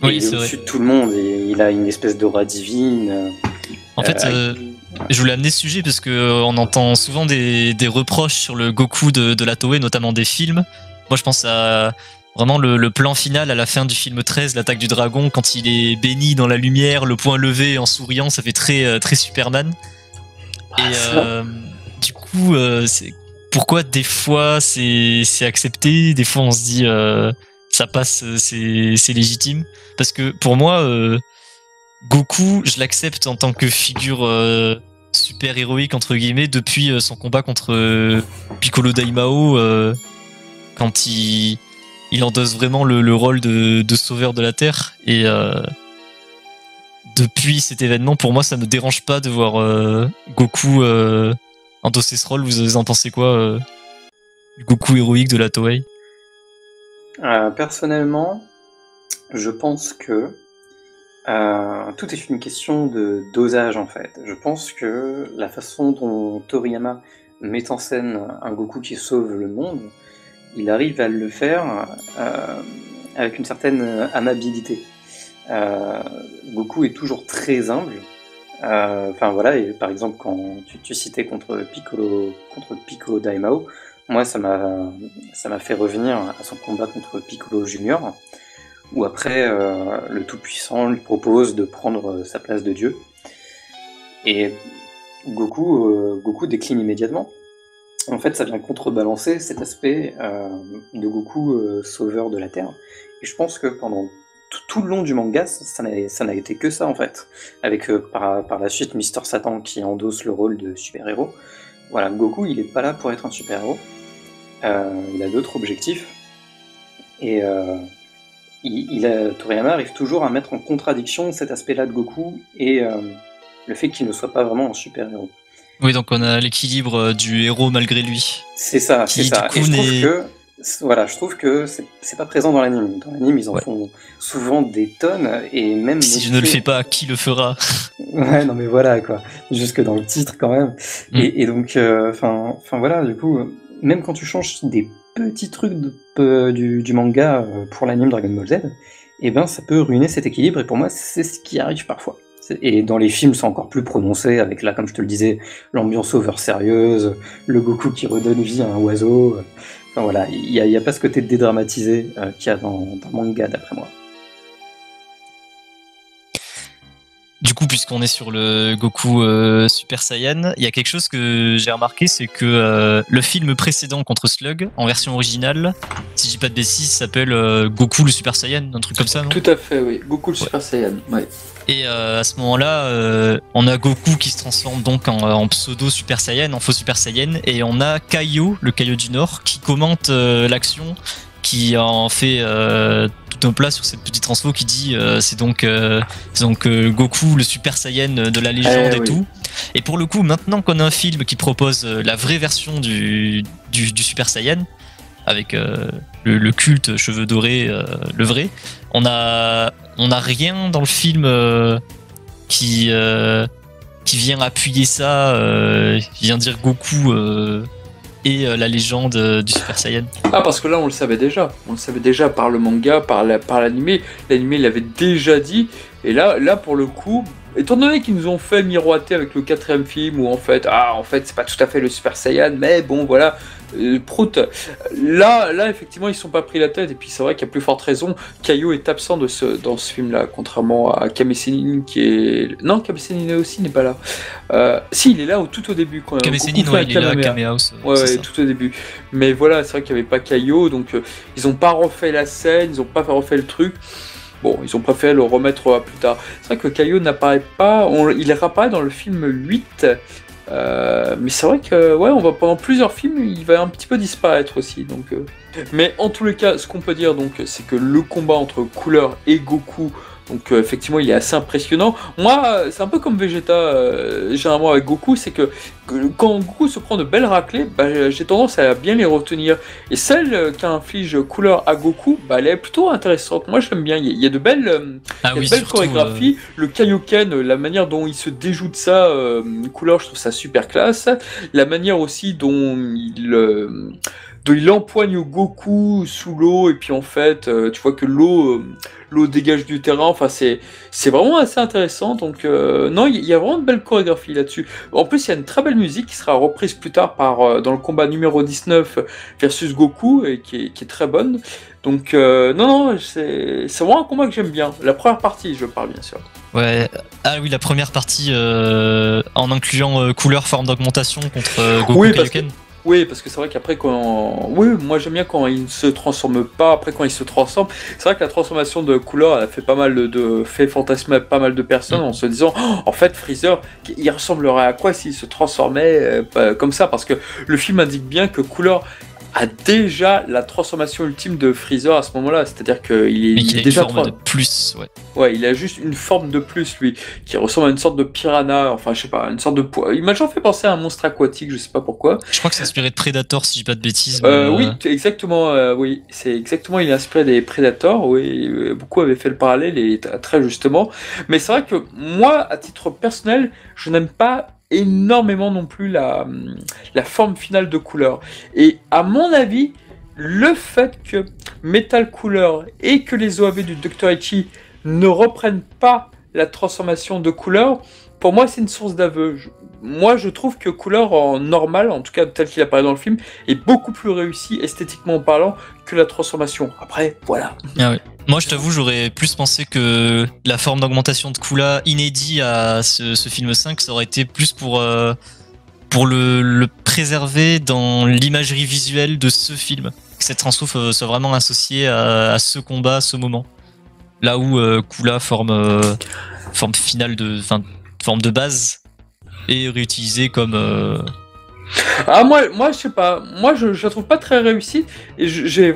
Et il est au-dessus de tout le monde et il a une espèce d'aura divine. En fait, je voulais amener ce sujet parce que on entend souvent des reproches sur le Goku de la Toei, notamment des films. Moi, je pense à vraiment le plan final à la fin du film 13, l'attaque du dragon, quand il est béni dans la lumière, le poing levé en souriant, ça fait très très Superman. Et du coup, pourquoi des fois c'est accepté, des fois on se dit ça passe, c'est légitime. Parce que pour moi, Goku, je l'accepte en tant que figure super héroïque entre guillemets depuis son combat contre Piccolo Daimao, quand il endosse vraiment le rôle de sauveur de la Terre. Et depuis cet événement, pour moi, ça me dérange pas de voir Goku endosser ce rôle. Vous en pensez quoi du Goku héroïque de la Toei? Personnellement, je pense que tout est une question de dosage en fait. Je pense que la façon dont Toriyama met en scène un Goku qui sauve le monde, il arrive à le faire avec une certaine amabilité. Goku est toujours très humble. Enfin voilà, et par exemple quand tu citais contre Piccolo Daimao, moi ça m'a fait revenir à son combat contre Piccolo Junior, où après le Tout-Puissant lui propose de prendre sa place de Dieu. Et Goku décline immédiatement. En fait, ça vient contrebalancer cet aspect de Goku sauveur de la Terre. Et je pense que pendant tout le long du manga, ça n'a été que ça en fait. Avec par la suite Mister Satan qui endosse le rôle de super-héros. Voilà, Goku il est pas là pour être un super-héros. Il a d'autres objectifs. Et Toriyama arrive toujours à mettre en contradiction cet aspect-là de Goku et le fait qu'il ne soit pas vraiment un super-héros. Oui, donc on a l'équilibre du héros malgré lui. C'est ça, c'est ça. Et je trouve que c'est pas présent dans l'anime. Dans l'anime, ils en font souvent des tonnes et même. Si je ne le fais pas, qui le fera? Ouais, non mais voilà quoi. Jusque dans le titre quand même. Et donc, enfin voilà, du coup, même quand tu changes des petits trucs du manga pour l'anime Dragon Ball Z, eh ben ça peut ruiner cet équilibre. Et pour moi, c'est ce qui arrive parfois. Et dans les films, c'est encore plus prononcé, avec là, comme je te le disais, l'ambiance over sérieuse, le Goku qui redonne vie à un oiseau. Enfin voilà, il y a pas ce côté dédramatisé qu'il y a dans le manga, d'après moi. Du coup, puisqu'on est sur le Goku Super Saiyan, il y a quelque chose que j'ai remarqué, c'est que le film précédent contre Slug, en version originale, si je dis pas de bêtises, s'appelle Goku le Super Saiyan, un truc comme ça, non? Tout à fait, oui. Goku le Super Saiyan, ouais. Et à ce moment-là, on a Goku qui se transforme donc en pseudo Super Saiyan, en faux Super Saiyan, et on a Kaio, le Kaio du Nord, qui commente l'action, qui en fait tout un plat sur cette petite transfo qui dit c'est donc Goku le Super Saiyan de la légende et tout. Et pour le coup, maintenant qu'on a un film qui propose la vraie version du Super Saiyan, avec le culte cheveux dorés, le vrai, on a rien dans le film qui vient appuyer ça, qui vient dire Goku et la légende du Super Saiyan. Ah, parce que là on le savait déjà par le manga, par l'animé. L'animé l'avait déjà dit, et là pour le coup, étant donné qu'ils nous ont fait miroiter avec le 4e film où en fait c'est pas tout à fait le Super Saiyan, mais bon voilà, Prout, là, effectivement, ils se sont pas pris la tête, et puis c'est vrai qu'à plus forte raison, Caillot est absent dans ce film-là, contrairement à Kame Sennin qui est... Non, Kame Sennin aussi n'est pas là. Si, il est là tout au début. Kame Sennin, ouais, il est là, Kame House. Ouais, tout au début. Mais voilà, c'est vrai qu'il n'y avait pas Caillot, donc ils ont pas refait la scène, ils ont pas refait le truc. Bon, ils ont préféré le remettre à plus tard. C'est vrai que Caillot n'apparaît pas, il réapparaît dans le film 8, mais c'est vrai que ouais, pendant plusieurs films, il va un petit peu disparaître aussi. Donc, mais en tous les cas, ce qu'on peut dire, donc, c'est que le combat entre Cooler et Goku, donc effectivement, il est assez impressionnant. Moi, c'est un peu comme Vegeta, généralement avec Goku, c'est que quand Goku se prend de belles raclées, j'ai tendance à bien les retenir. Et celle qu'inflige Cooler à Goku, elle est plutôt intéressante. Moi, j'aime bien. Il y a de belles, chorégraphies. Le Kaioken, la manière dont il se déjoue de ça, Cooler, je trouve ça super classe. La manière aussi dont il empoigne Goku sous l'eau, et puis en fait, tu vois que l'eau dégage du terrain. Enfin, c'est vraiment assez intéressant. Donc, non, il y a vraiment de belles chorégraphies là-dessus. En plus, il y a une très belle musique qui sera reprise plus tard dans le combat numéro 19 versus Goku, et qui est très bonne. Donc, non, c'est vraiment un combat que j'aime bien. La première partie, je parle bien sûr. Ouais, ah oui, la première partie en incluant couleur, forme d'augmentation contre Goku Kaioken. Oui, parce que c'est vrai qu'après, oui, moi j'aime bien quand il ne se transforme pas. Après, quand il se transforme, c'est vrai que la transformation de couleur, elle a fait pas mal fait fantasmer pas mal de personnes en se disant, en fait, Freezer, il ressemblerait à quoi s'il se transformait comme ça? Parce que le film indique bien que couleur a déjà la transformation ultime de Freezer à ce moment-là, c'est-à-dire qu'il est déjà une forme de plus, ouais. Ouais, il a juste une forme de plus, lui, qui ressemble à une sorte de piranha, enfin, je sais pas, une sorte de... Il m'a toujours fait penser à un monstre aquatique, je sais pas pourquoi. Je crois que c'est inspiré de Predator, si je dis pas de bêtises. Oui, exactement, oui, c'est exactement, il est inspiré des Predators, oui, beaucoup avaient fait le parallèle, et très justement, mais c'est vrai que moi, à titre personnel, je n'aime pas énormément non plus la forme finale de couleur. Et à mon avis, le fait que Metal Cooler et que les OAV du Dr. Ichi ne reprennent pas la transformation de couleur, pour moi c'est une source d'aveu. Moi je trouve que couleur en normal, en tout cas tel qu'il apparaît dans le film, est beaucoup plus réussi esthétiquement parlant que la transformation. Après, voilà. Ah oui. Moi, je t'avoue, j'aurais plus pensé que la forme d'augmentation de Kula inédit à ce film 5, ça aurait été plus pour le préserver dans l'imagerie visuelle de ce film. Que cette transfo soit vraiment associée à ce combat, à ce moment. Là où Kula forme finale forme de base est réutilisée comme... Ah moi je sais pas, moi je la trouve pas très réussie, et j'ai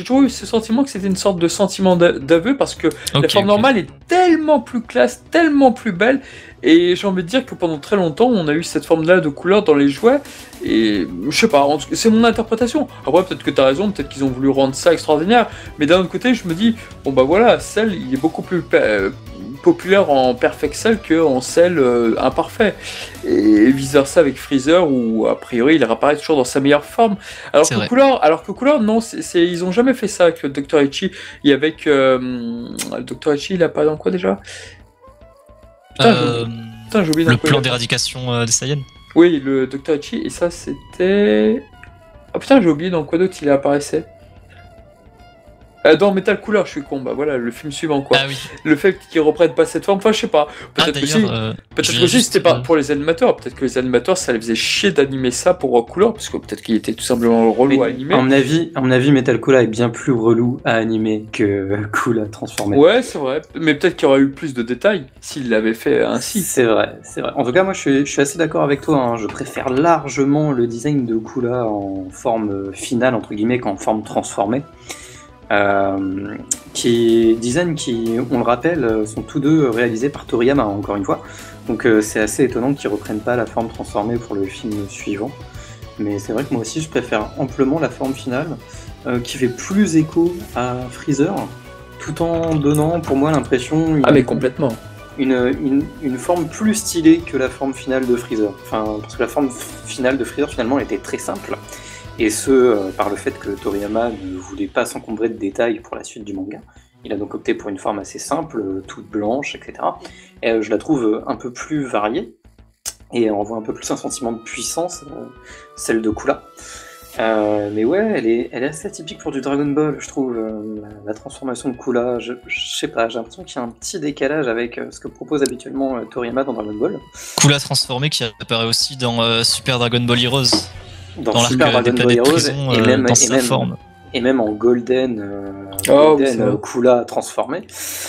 toujours eu ce sentiment que c'était une sorte de sentiment d'aveu, parce que la forme normale est tellement plus classe, tellement plus belle, et j'ai envie de dire que pendant très longtemps on a eu cette forme là de couleur dans les jouets, et je sais pas, c'est mon interprétation. Après peut-être que t'as raison, peut-être qu'ils ont voulu rendre ça extraordinaire, mais d'un autre côté je me dis, bon bah voilà, Cell il est beaucoup plus populaire en Perfect Cell que en Cell imparfait, et vice versa avec Freezer, où a priori il réapparaît toujours dans sa meilleure forme, alors que Couleur non, ils ont jamais fait ça avec le Dr. Ichi, et avec le Dr. Ichi il apparaît dans quoi déjà? Putain, j'ai oublié le plan d'éradication des Saiyans. Oui, le Dr. Ichi, et ça c'était... Ah putain, j'ai oublié dans quoi d'autre il apparaissait. Dans Metal Cooler, je suis con, bah voilà, le film suivant quoi. Ah oui. Le fait qu'ils reprennent pas cette forme, enfin je sais pas. Peut-être que si c'était pas pour les animateurs, peut-être que les animateurs ça les faisait chier d'animer ça pour Cooler, parce que peut-être qu'il était tout simplement relou à animer. À mon avis, Metal Cooler est bien plus relou à animer que Cooler transformé. Ouais, c'est vrai, mais peut-être qu'il y aurait eu plus de détails s'il l'avait fait ainsi. C'est vrai. En tout cas, moi je suis assez d'accord avec toi, hein. Je préfère largement le design de Cooler en forme finale, entre guillemets, qu'en forme transformée. Design qui, on le rappelle, sont tous deux réalisés par Toriyama, encore une fois. Donc c'est assez étonnant qu'ils reprennent pas la forme transformée pour le film suivant. Mais c'est vrai que moi aussi je préfère amplement la forme finale, qui fait plus écho à Freezer, tout en donnant pour moi l'impression... mais complètement. Une forme plus stylée que la forme finale de Freezer. Enfin, parce que la forme finale de Freezer finalement était très simple. Et par le fait que Toriyama ne voulait pas s'encombrer de détails pour la suite du manga. Il a donc opté pour une forme assez simple, toute blanche, etc. Et je la trouve un peu plus variée, et on voit un peu plus un sentiment de puissance, celle de Kula. Mais ouais, elle est assez atypique pour du Dragon Ball, je trouve. La transformation de Kula, je sais pas, j'ai l'impression qu'il y a un petit décalage avec ce que propose habituellement Toriyama dans Dragon Ball. Kula transformé qui apparaît aussi dans Super Dragon Ball Heroes. Dans Super l'arc Dragon des Ball planètes Heroes, prison, et même, dans sa forme. Et même en Golden, oui, c'est vrai. Kula transformé.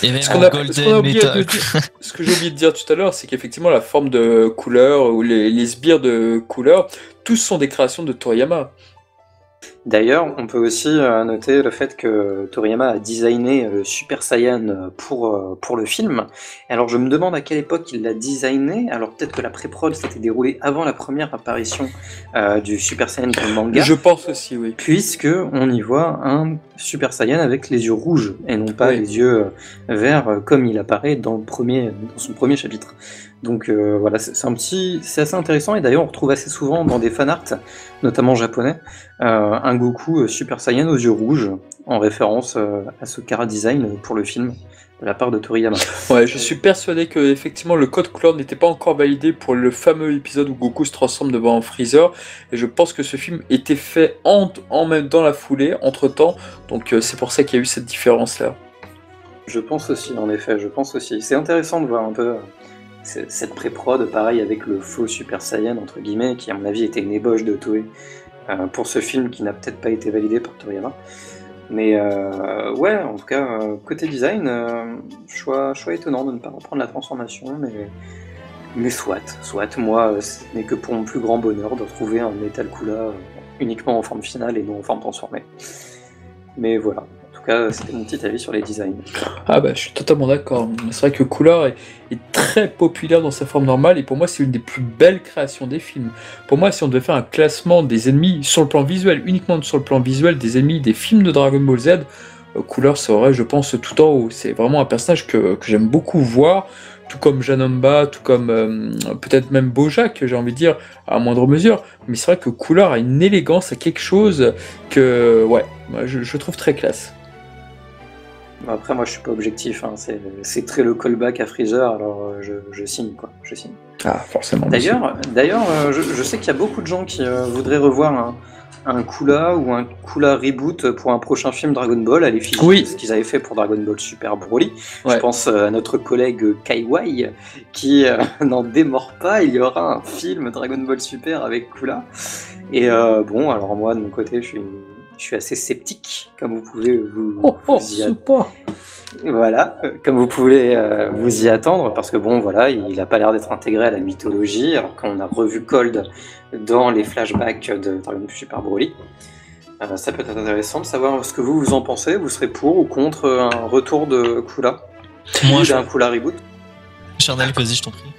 Et même Ce en qu'on a Golden oublié Meta. de dire, ce que j'ai oublié de dire tout à l'heure, c'est qu'effectivement la forme de couleur ou les sbires de couleur, tous sont des créations de Toriyama. D'ailleurs, on peut aussi noter le fait que Toriyama a designé Super Saiyan pour le film. Alors je me demande à quelle époque il l'a designé. Alors peut-être que la pré-prod s'était déroulée avant la première apparition du Super Saiyan dans le manga. Je pense aussi, oui. Puisque on y voit un Super Saiyan avec les yeux rouges et non pas les yeux verts comme il apparaît dans son premier chapitre. Donc voilà, c'est assez intéressant, et d'ailleurs on retrouve assez souvent dans des fanarts, notamment japonais, un Goku Super Saiyan aux yeux rouges, en référence à ce chara-design pour le film de la part de Toriyama. Ouais, je suis persuadé que effectivement le code couleur n'était pas encore validé pour le fameux épisode où Goku se transforme devant Freezer, et je pense que ce film était fait en même dans la foulée, entre temps, donc c'est pour ça qu'il y a eu cette différence là. Je pense aussi, en effet, je pense aussi. C'est intéressant de voir un peu cette pré-prod, pareil avec le faux Super Saiyan, entre guillemets, qui à mon avis était une ébauche de Toei pour ce film qui n'a peut-être pas été validé par Toriyama. Mais ouais, en tout cas, côté design, choix étonnant de ne pas reprendre la transformation, mais soit, moi, ce n'est que pour mon plus grand bonheur de retrouver un Metal Kula uniquement en forme finale et non en forme transformée. Mais voilà. En tout cas, c'était mon petit avis sur les designs. Ah bah je suis totalement d'accord. C'est vrai que Cooler est très populaire dans sa forme normale, et pour moi c'est une des plus belles créations des films. Pour moi, si on devait faire un classement des ennemis sur le plan visuel, uniquement sur le plan visuel des ennemis des films de Dragon Ball Z, Cooler serait, je pense, tout en haut. C'est vraiment un personnage que j'aime beaucoup voir, tout comme Janomba, tout comme peut-être même Bojack, j'ai envie de dire, à moindre mesure. Mais c'est vrai que Cooler a une élégance, a quelque chose que, ouais, je trouve très classe. Après, moi, je suis pas objectif. Hein. C'est très le callback à Freezer, alors je signe, quoi. Je signe. Ah, forcément. D'ailleurs, je sais qu'il y a beaucoup de gens qui voudraient revoir un Kula ou un Kula reboot pour un prochain film Dragon Ball, à l'effigie de ce qu'ils avaient fait pour Dragon Ball Super Broly. Ouais. Je pense à notre collègue Kaiwai qui n'en démord pas. Il y aura un film Dragon Ball Super avec Kula. Et bon, alors moi, de mon côté, je suis assez sceptique, comme vous pouvez Voilà, comme vous pouvez vous y attendre, parce que bon, voilà, il n'a pas l'air d'être intégré à la mythologie, alors qu'on a revu Cold dans les flashbacks de Dragon Ball Super Broly. Ça peut être intéressant de savoir ce que vous en pensez. Vous serez pour ou contre un retour de Kula? Moi, d'un Kula reboot? Charnel, vas-y, je t'en prie.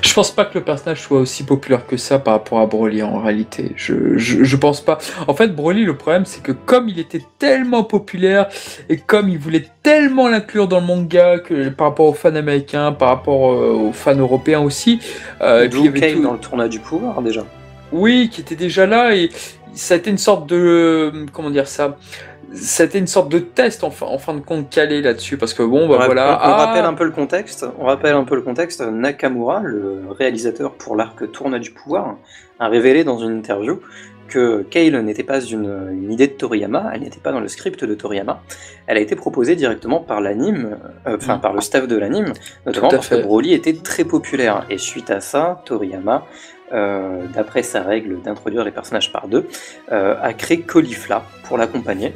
Je pense pas que le personnage soit aussi populaire que ça par rapport à Broly en réalité. Je pense pas. En fait, Broly, le problème, c'est que comme il était tellement populaire et comme il voulait tellement l'inclure dans le manga que par rapport aux fans américains, par rapport aux fans européens aussi. D'où Kale dans le tournoi du pouvoir déjà. Oui, qui était déjà là, et ça a été une sorte de comment dire ça. C'était une sorte de test en fin de compte calé là-dessus, parce que bon, bah voilà. On rappelle un peu le contexte. Nakamura, le réalisateur pour l'arc Tournoi du pouvoir, a révélé dans une interview que Kale n'était pas une idée de Toriyama, elle n'était pas dans le script de Toriyama. Elle a été proposée directement par l'anime, par le staff de l'anime, notamment parce que Broly était très populaire. Et suite à ça, Toriyama, d'après sa règle d'introduire les personnages par deux, a créé Caulifla pour l'accompagner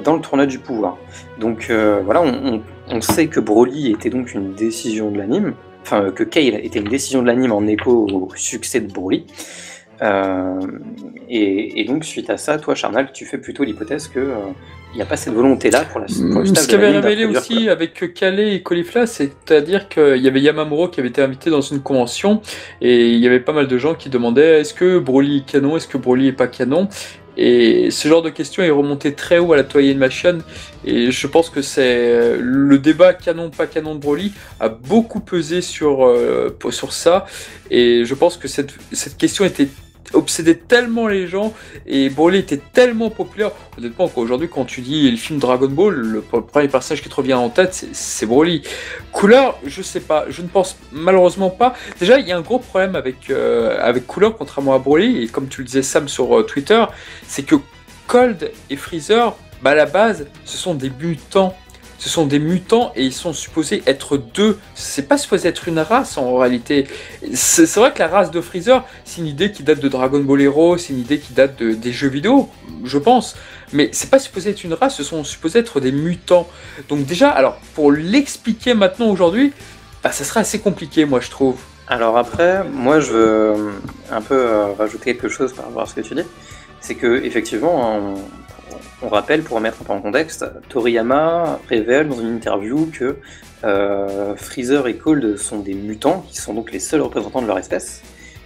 dans le tournoi du pouvoir. Donc voilà, on sait que Broly était donc une décision de l'anime, enfin que Kale était une décision de l'anime en écho au succès de Broly. Et donc suite à ça, toi Charnal, tu fais plutôt l'hypothèse que il n'y a pas cette volonté-là pour le staff. Ce qui avait révélé aussi avec Calais et Caulifla, c'est-à-dire qu'il y avait Yamamuro qui avait été invité dans une convention, et il y avait pas mal de gens qui demandaient est-ce que Broly est canon, est-ce que Broly est pas canon. Et ce genre de question est remonté très haut à la Toei Animation, et je pense que c'est le débat canon pas canon de Broly a beaucoup pesé sur ça, et je pense que cette question était obsédait tellement les gens et Broly était tellement populaire. Honnêtement, aujourd'hui, quand tu dis le film Dragon Ball, le premier personnage qui te revient en tête, c'est Broly. Cooler, je sais pas, je ne pense malheureusement pas. Déjà, il y a un gros problème avec Cooler, contrairement à Broly, et comme tu le disais Sam sur Twitter, c'est que Cold et Freezer, à la base, ce sont des mutants. Ce sont des mutants et ils sont supposés être deux. C'est pas supposé être une race en réalité. C'est vrai que la race de Freezer, c'est une idée qui date de Dragon Ball Heroes, c'est une idée qui date des jeux vidéo, je pense. Mais c'est pas supposé être une race, ce sont supposés être des mutants. Donc déjà, alors pour l'expliquer maintenant aujourd'hui, ça sera assez compliqué, moi je trouve. Alors après, moi je veux un peu rajouter quelque chose par rapport à ce que tu dis. C'est que effectivement, on rappelle, pour remettre un peu en contexte, Toriyama révèle dans une interview que Freezer et Cold sont des mutants, qui sont donc les seuls représentants de leur espèce,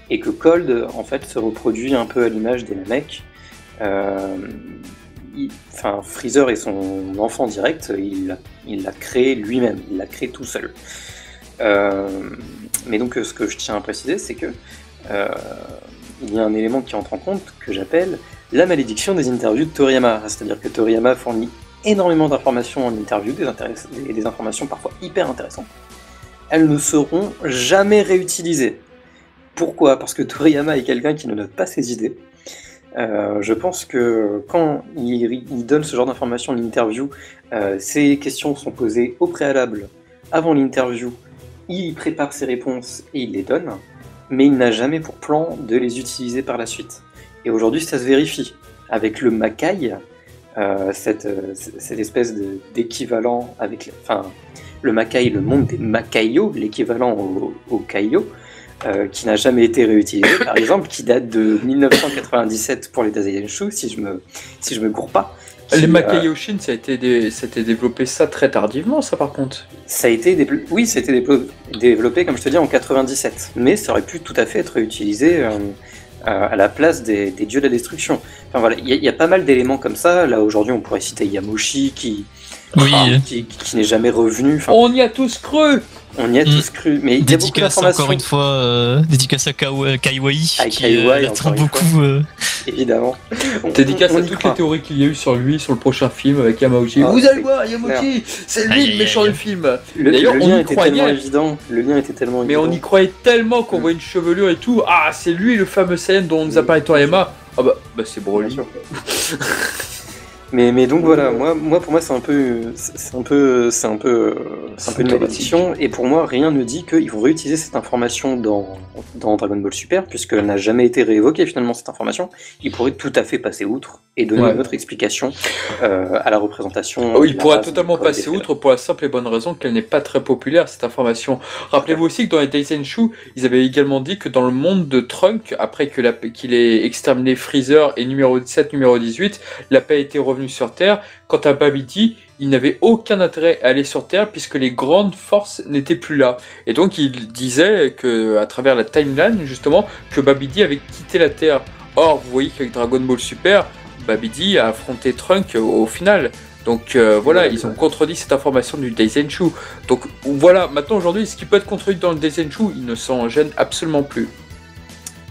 et que Cold en fait se reproduit un peu à l'image des Namek. Freezer est son enfant direct, il l'a créé lui-même, il l'a créé tout seul. Mais donc ce que je tiens à préciser, c'est que il y a un élément qui entre en compte que j'appelle la malédiction des interviews de Toriyama. C'est-à-dire que Toriyama fournit énormément d'informations en interview, des informations parfois hyper intéressantes. Elles ne seront jamais réutilisées. Pourquoi ? Parce que Toriyama est quelqu'un qui ne note pas ses idées. Je pense que quand il donne ce genre d'informations en interview, ces questions sont posées au préalable avant l'interview, il prépare ses réponses et il les donne, mais il n'a jamais pour plan de les utiliser par la suite. Et aujourd'hui, ça se vérifie. Avec le Makai, cette espèce d'équivalent avec... le Makai, le monde des Makaio, l'équivalent au Kaio, qui n'a jamais été réutilisé, par exemple, qui date de 1997 pour les Daisenshu, si je me gourre pas. Les Makaiyoshin, ça a été développé ça très tardivement, ça par contre. Ça a été développé, comme je te dis, en 97. Mais ça aurait pu tout à fait être utilisé à la place des dieux de la destruction. Enfin voilà, il y a pas mal d'éléments comme ça. Là aujourd'hui, on pourrait citer Yamoshi qui n'est jamais revenu. Enfin, on y a tous cru. On y a tous cru, mais il y a beaucoup d'informations. Encore une fois, dédicace à Kaiwai, qui attend beaucoup. Évidemment. Dédicace à toutes les théories qu'il y a eu sur lui, sur le prochain film avec Yamauchi. Vous allez voir, Yamauchi, c'est lui le méchant du film. D'ailleurs, le lien était tellement évident. Le lien était tellement mais évident. on y croyait tellement qu'on voit une chevelure et tout. Ah, c'est lui le fameux Saiyan dont nous a parlé Toriyama. Ah bah c'est Broly. Mais donc voilà, moi pour moi c'est un peu une malédiction, et pour moi rien ne dit qu'ils vont réutiliser cette information dans Dragon Ball Super, puisqu'elle n'a jamais été réévoquée finalement cette information. Ils pourraient tout à fait passer outre et donner une autre explication à la représentation. Oui, il pourrait totalement passer outre pour la simple et bonne raison qu'elle n'est pas très populaire cette information. Rappelez-vous aussi que dans les Daisenshu, ils avaient également dit que dans le monde de Trunk, après qu'il ait exterminé Freezer et numéro 17, numéro 18, la paix était revenue sur Terre. Quant à Babidi, il n'avait aucun intérêt à aller sur Terre puisque les grandes forces n'étaient plus là. Et donc il disait que, à travers la timeline justement, que Babidi avait quitté la Terre. Or, vous voyez qu'avec Dragon Ball Super, Babidi a affronté Trunk au final. Donc voilà, ils ont contredit cette information du Daisenshu. Donc voilà, maintenant aujourd'hui, ce qui peut être contredit dans le Daisenshu, il ne s'en gêne absolument plus.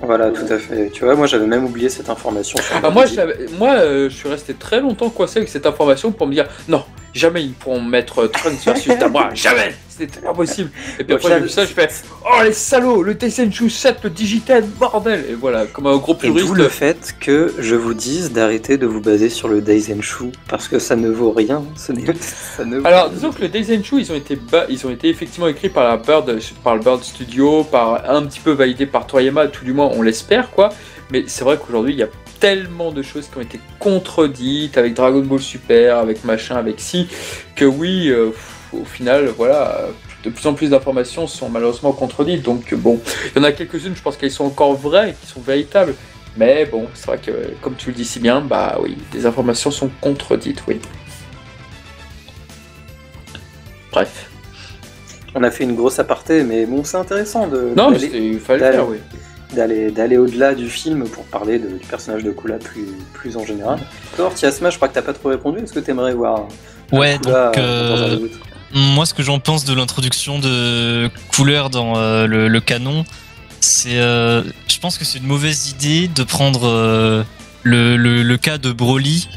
Voilà, tout à fait. Tu vois, moi j'avais même oublié cette information. Moi, je suis resté très longtemps coincé avec cette information pour me dire non, jamais ils pourront mettre Trunks versus Dabra, jamais, c'était pas possible. Et puis après j'ai vu ça, je fais oh les salauds, le Daisenshu 7, le Digiten, bordel. Et voilà, comme un gros puriste. Et d'où le fait que je vous dise d'arrêter de vous baser sur le Daisenshu parce que ça ne vaut rien. Alors disons que le Daisenshu, ils ont été effectivement écrits par le Bird Studio, un petit peu validés par Toriyama, tout du moins on l'espère quoi. Mais c'est vrai qu'aujourd'hui il y a tellement de choses qui ont été contredites avec Dragon Ball Super, avec machin, avec si, que oui, au final, voilà, de plus en plus d'informations sont malheureusement contredites. Donc bon, il y en a quelques-unes, je pense qu'elles sont encore vraies, qui sont véritables. Mais bon, c'est vrai que, comme tu le dis si bien, bah oui, des informations sont contredites, oui. Bref. On a fait une grosse aparté, mais bon, c'est intéressant de... Non, mais il fallait le faire, oui. D'aller au-delà du film pour parler du personnage de Kula plus en général. Toi, Tiasma, je crois que t'as pas trop répondu. Est-ce que t'aimerais voir Kula donc moi, ce que j'en pense de l'introduction de Cooler dans le canon, Je pense que c'est une mauvaise idée de prendre le cas de Broly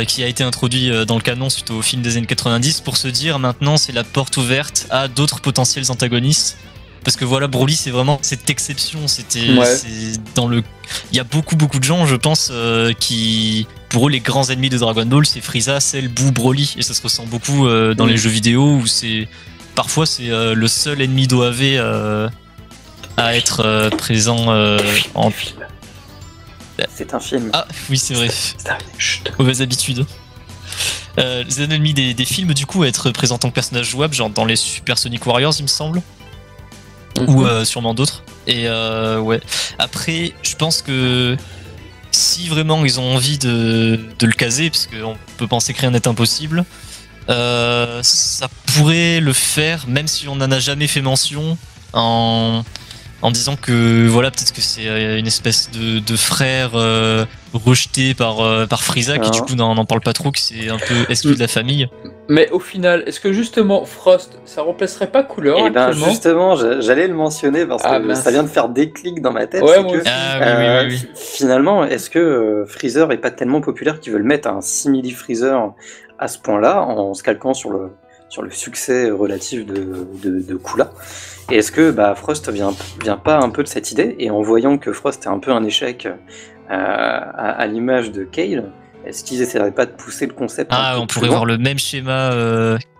qui a été introduit dans le canon suite au film des années 90 pour se dire maintenant c'est la porte ouverte à d'autres potentiels antagonistes. Parce que voilà, Broly c'est vraiment cette exception. Il y a beaucoup de gens, je pense, qui pour eux les grands ennemis de Dragon Ball c'est Frieza, Cell, Boo, Broly, et ça se ressent beaucoup dans les jeux vidéo où parfois c'est le seul ennemi d'OAV à être présent en film. C'est un film. Ah oui, c'est vrai. Mauvaise habitude. Les ennemis des films, du coup, à être présents en tant que personnage jouable, genre dans les Super Sonic Warriors, il me semble. Ou sûrement d'autres. Et ouais. Après, je pense que si vraiment ils ont envie de le caser, parce qu'on peut penser que rien n'est impossible, ça pourrait le faire, même si on n'en a jamais fait mention, en disant que voilà, peut-être que c'est une espèce de frère rejeté par Frieza qui du coup n'en parle pas trop, que c'est un peu exclu de la famille. Mais au final, est-ce que justement Frost, ça remplacerait pas Cooler actuellement ? Ben justement, j'allais le mentionner parce que ça vient de faire déclic dans ma tête. Ouais, oui. Finalement, est-ce que Freezer est pas tellement populaire qu'ils veulent mettre un simili Freezer à ce point-là, en se calquant sur le succès relatif de Cooler ? Et est-ce que Frost vient pas un peu de cette idée, et en voyant que Frost est un peu un échec à l'image de Kale, est-ce qu'ils essaieraient pas de pousser le concept on pourrait voir le même schéma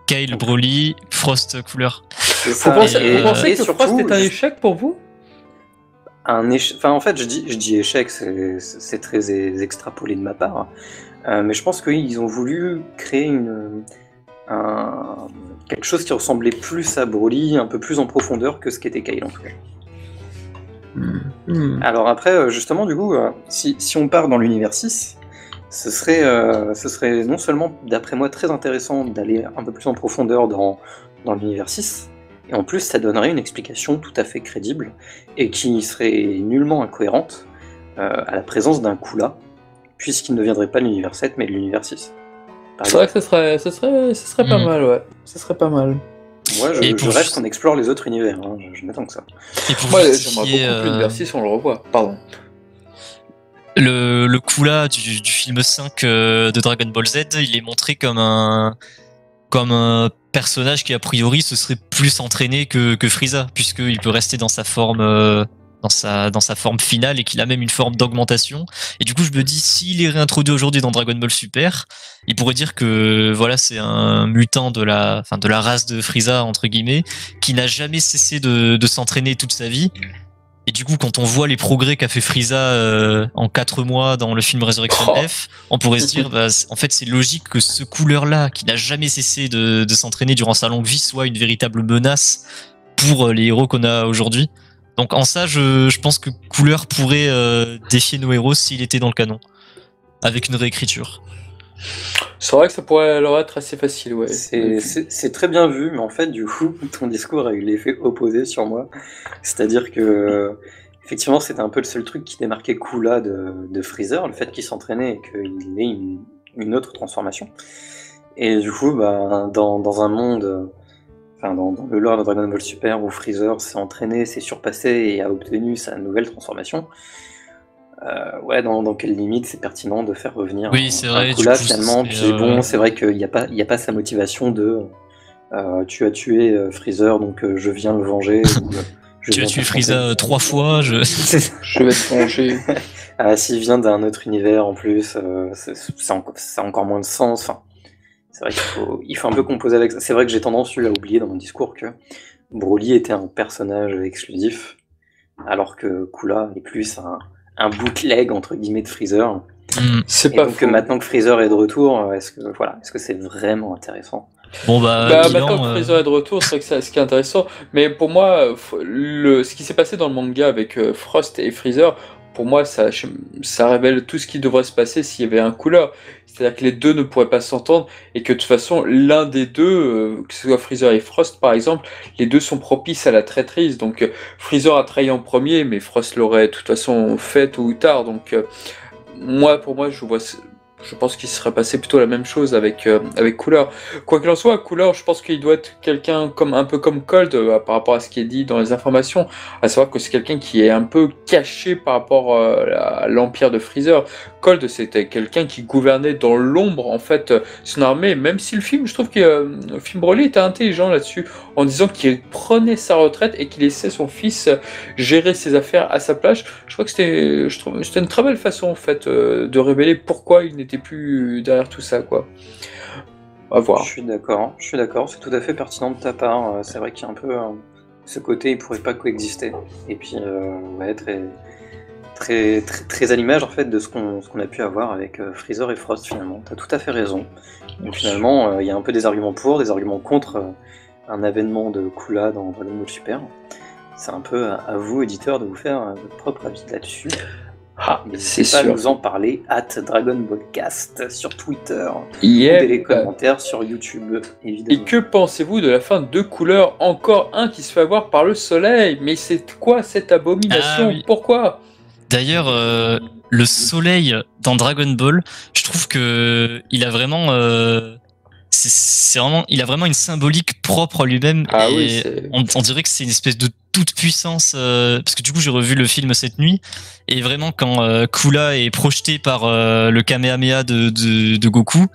Kale, Broly, Frost, Cooler. Vous pensez que Frost est un échec pour vous ? Enfin, en fait, je dis échec, c'est très extrapolé de ma part, mais je pense qu'ils ont voulu créer quelque chose qui ressemblait plus à Broly, un peu plus en profondeur que ce qu'était Kale en tout cas. Alors après, justement, du coup, si on part dans l'univers 6, ce serait non seulement, d'après moi, très intéressant d'aller un peu plus en profondeur dans l'univers 6, et en plus ça donnerait une explication tout à fait crédible, et qui serait nullement incohérente à la présence d'un Cooler, puisqu'il ne viendrait pas de l'univers 7, mais de l'univers 6. C'est vrai que ce serait pas mal, ouais. Ce serait pas mal. Moi, je rêve qu'on explore les autres univers, hein. Je m'attends que ça. Et pour moi, j'aimerais beaucoup que l'univers 6, on le revoit. Pardon. Le Cooler du film 5 de Dragon Ball Z, il est montré comme un personnage qui, a priori, se serait plus entraîné que Frieza, puisqu'il peut rester dans sa forme... Dans sa forme finale, et qu'il a même une forme d'augmentation. Et du coup, je me dis, s'il est réintroduit aujourd'hui dans Dragon Ball Super, il pourrait dire que voilà, c'est un mutant de la race de Frieza, entre guillemets, qui n'a jamais cessé de s'entraîner toute sa vie. Et du coup, quand on voit les progrès qu'a fait Frieza en 4 mois dans le film Resurrection F, on pourrait se dire, en fait, c'est logique que ce Cooler-là, qui n'a jamais cessé de s'entraîner durant sa longue vie, soit une véritable menace pour les héros qu'on a aujourd'hui. Donc en ça, je pense que Cooler pourrait défier nos héros s'il était dans le canon, avec une réécriture. C'est vrai que ça pourrait leur être assez facile, ouais. C'est très bien vu, mais en fait, du coup, ton discours a eu l'effet opposé sur moi. C'est-à-dire que, effectivement, c'était un peu le seul truc qui démarquait Cooler de Freezer, le fait qu'il s'entraînait et qu'il ait une autre transformation. Et du coup, dans un monde... dans le lore de Dragon Ball Super où Freezer s'est entraîné, s'est surpassé et a obtenu sa nouvelle transformation, dans quelle limite c'est pertinent de faire revenir un Cooler finalement. Puis bon, c'est vrai qu'il n'y a pas sa motivation de tu as tué Freezer, donc je viens le venger. Tu as tué Frieza 3 fois, je vais te venger. S'il vient d'un autre univers en plus, ça a encore moins de sens. Enfin, c'est vrai qu'il faut un peu composer avec ça. C'est vrai que j'ai tendance à oublier dans mon discours que Broly était un personnage exclusif, alors que Cooler est plus un bootleg entre guillemets de Freezer. C'est et pas donc faux. Maintenant que Freezer est de retour, est-ce que c'est vraiment intéressant ? Bon maintenant que Freezer est de retour, c'est vrai que c'est ce qui est intéressant. Mais pour moi, ce qui s'est passé dans le manga avec Frost et Freezer, pour moi, ça révèle tout ce qui devrait se passer s'il y avait un Cooler. C'est-à-dire que les deux ne pourraient pas s'entendre et que de toute façon, l'un des deux, que ce soit Freezer et Frost par exemple, les deux sont propices à la traîtrise. Donc Freezer a trahi en premier, mais Frost l'aurait de toute façon fait tôt ou tard. Donc pour moi, je vois je pense qu'il serait passé plutôt la même chose avec Cooler. Quoi qu'il en soit, Cooler, je pense qu'il doit être quelqu'un un peu comme Cold par rapport à ce qui est dit dans les informations, à savoir que c'est quelqu'un qui est un peu caché par rapport à l'empire de Freezer. Cold, c'était quelqu'un qui gouvernait dans l'ombre en fait son armée, même si je trouve que le film Broly était intelligent là-dessus, en disant qu'il prenait sa retraite et qu'il laissait son fils gérer ses affaires à sa place. Je crois que c'était une très belle façon en fait de révéler pourquoi il n'était plus derrière tout ça, quoi. À voir. Je suis d'accord, c'est tout à fait pertinent de ta part. C'est vrai qu'il y a un peu ce côté, il pourrait pas coexister. Et puis, ouais, très à l'image en fait de ce qu'on a pu avoir avec Freezer et Frost finalement. T'as tout à fait raison. Donc finalement, il y a un peu des arguments pour, des arguments contre un avènement de Cooler dans Dragon Ball Super. C'est un peu à vous, éditeurs, de vous faire votre propre avis là-dessus. C'est pas sûr. nous en parler @DragonBallCast sur Twitter ou Yeah. dans les commentaires sur YouTube, évidemment. Et que pensez-vous de la fin de Cooler? Encore un qui se fait avoir par le soleil. Mais c'est quoi cette abomination? Ah oui. Pourquoi? D'ailleurs, le soleil dans Dragon Ball, je trouve que il a vraiment, il a vraiment une symbolique propre à lui-même. Ah et oui, c'est... on dirait que c'est une espèce de toute puissance. Parce que du coup, j'ai revu le film cette nuit, et vraiment quand Kula est projeté par le Kamehameha de Goku,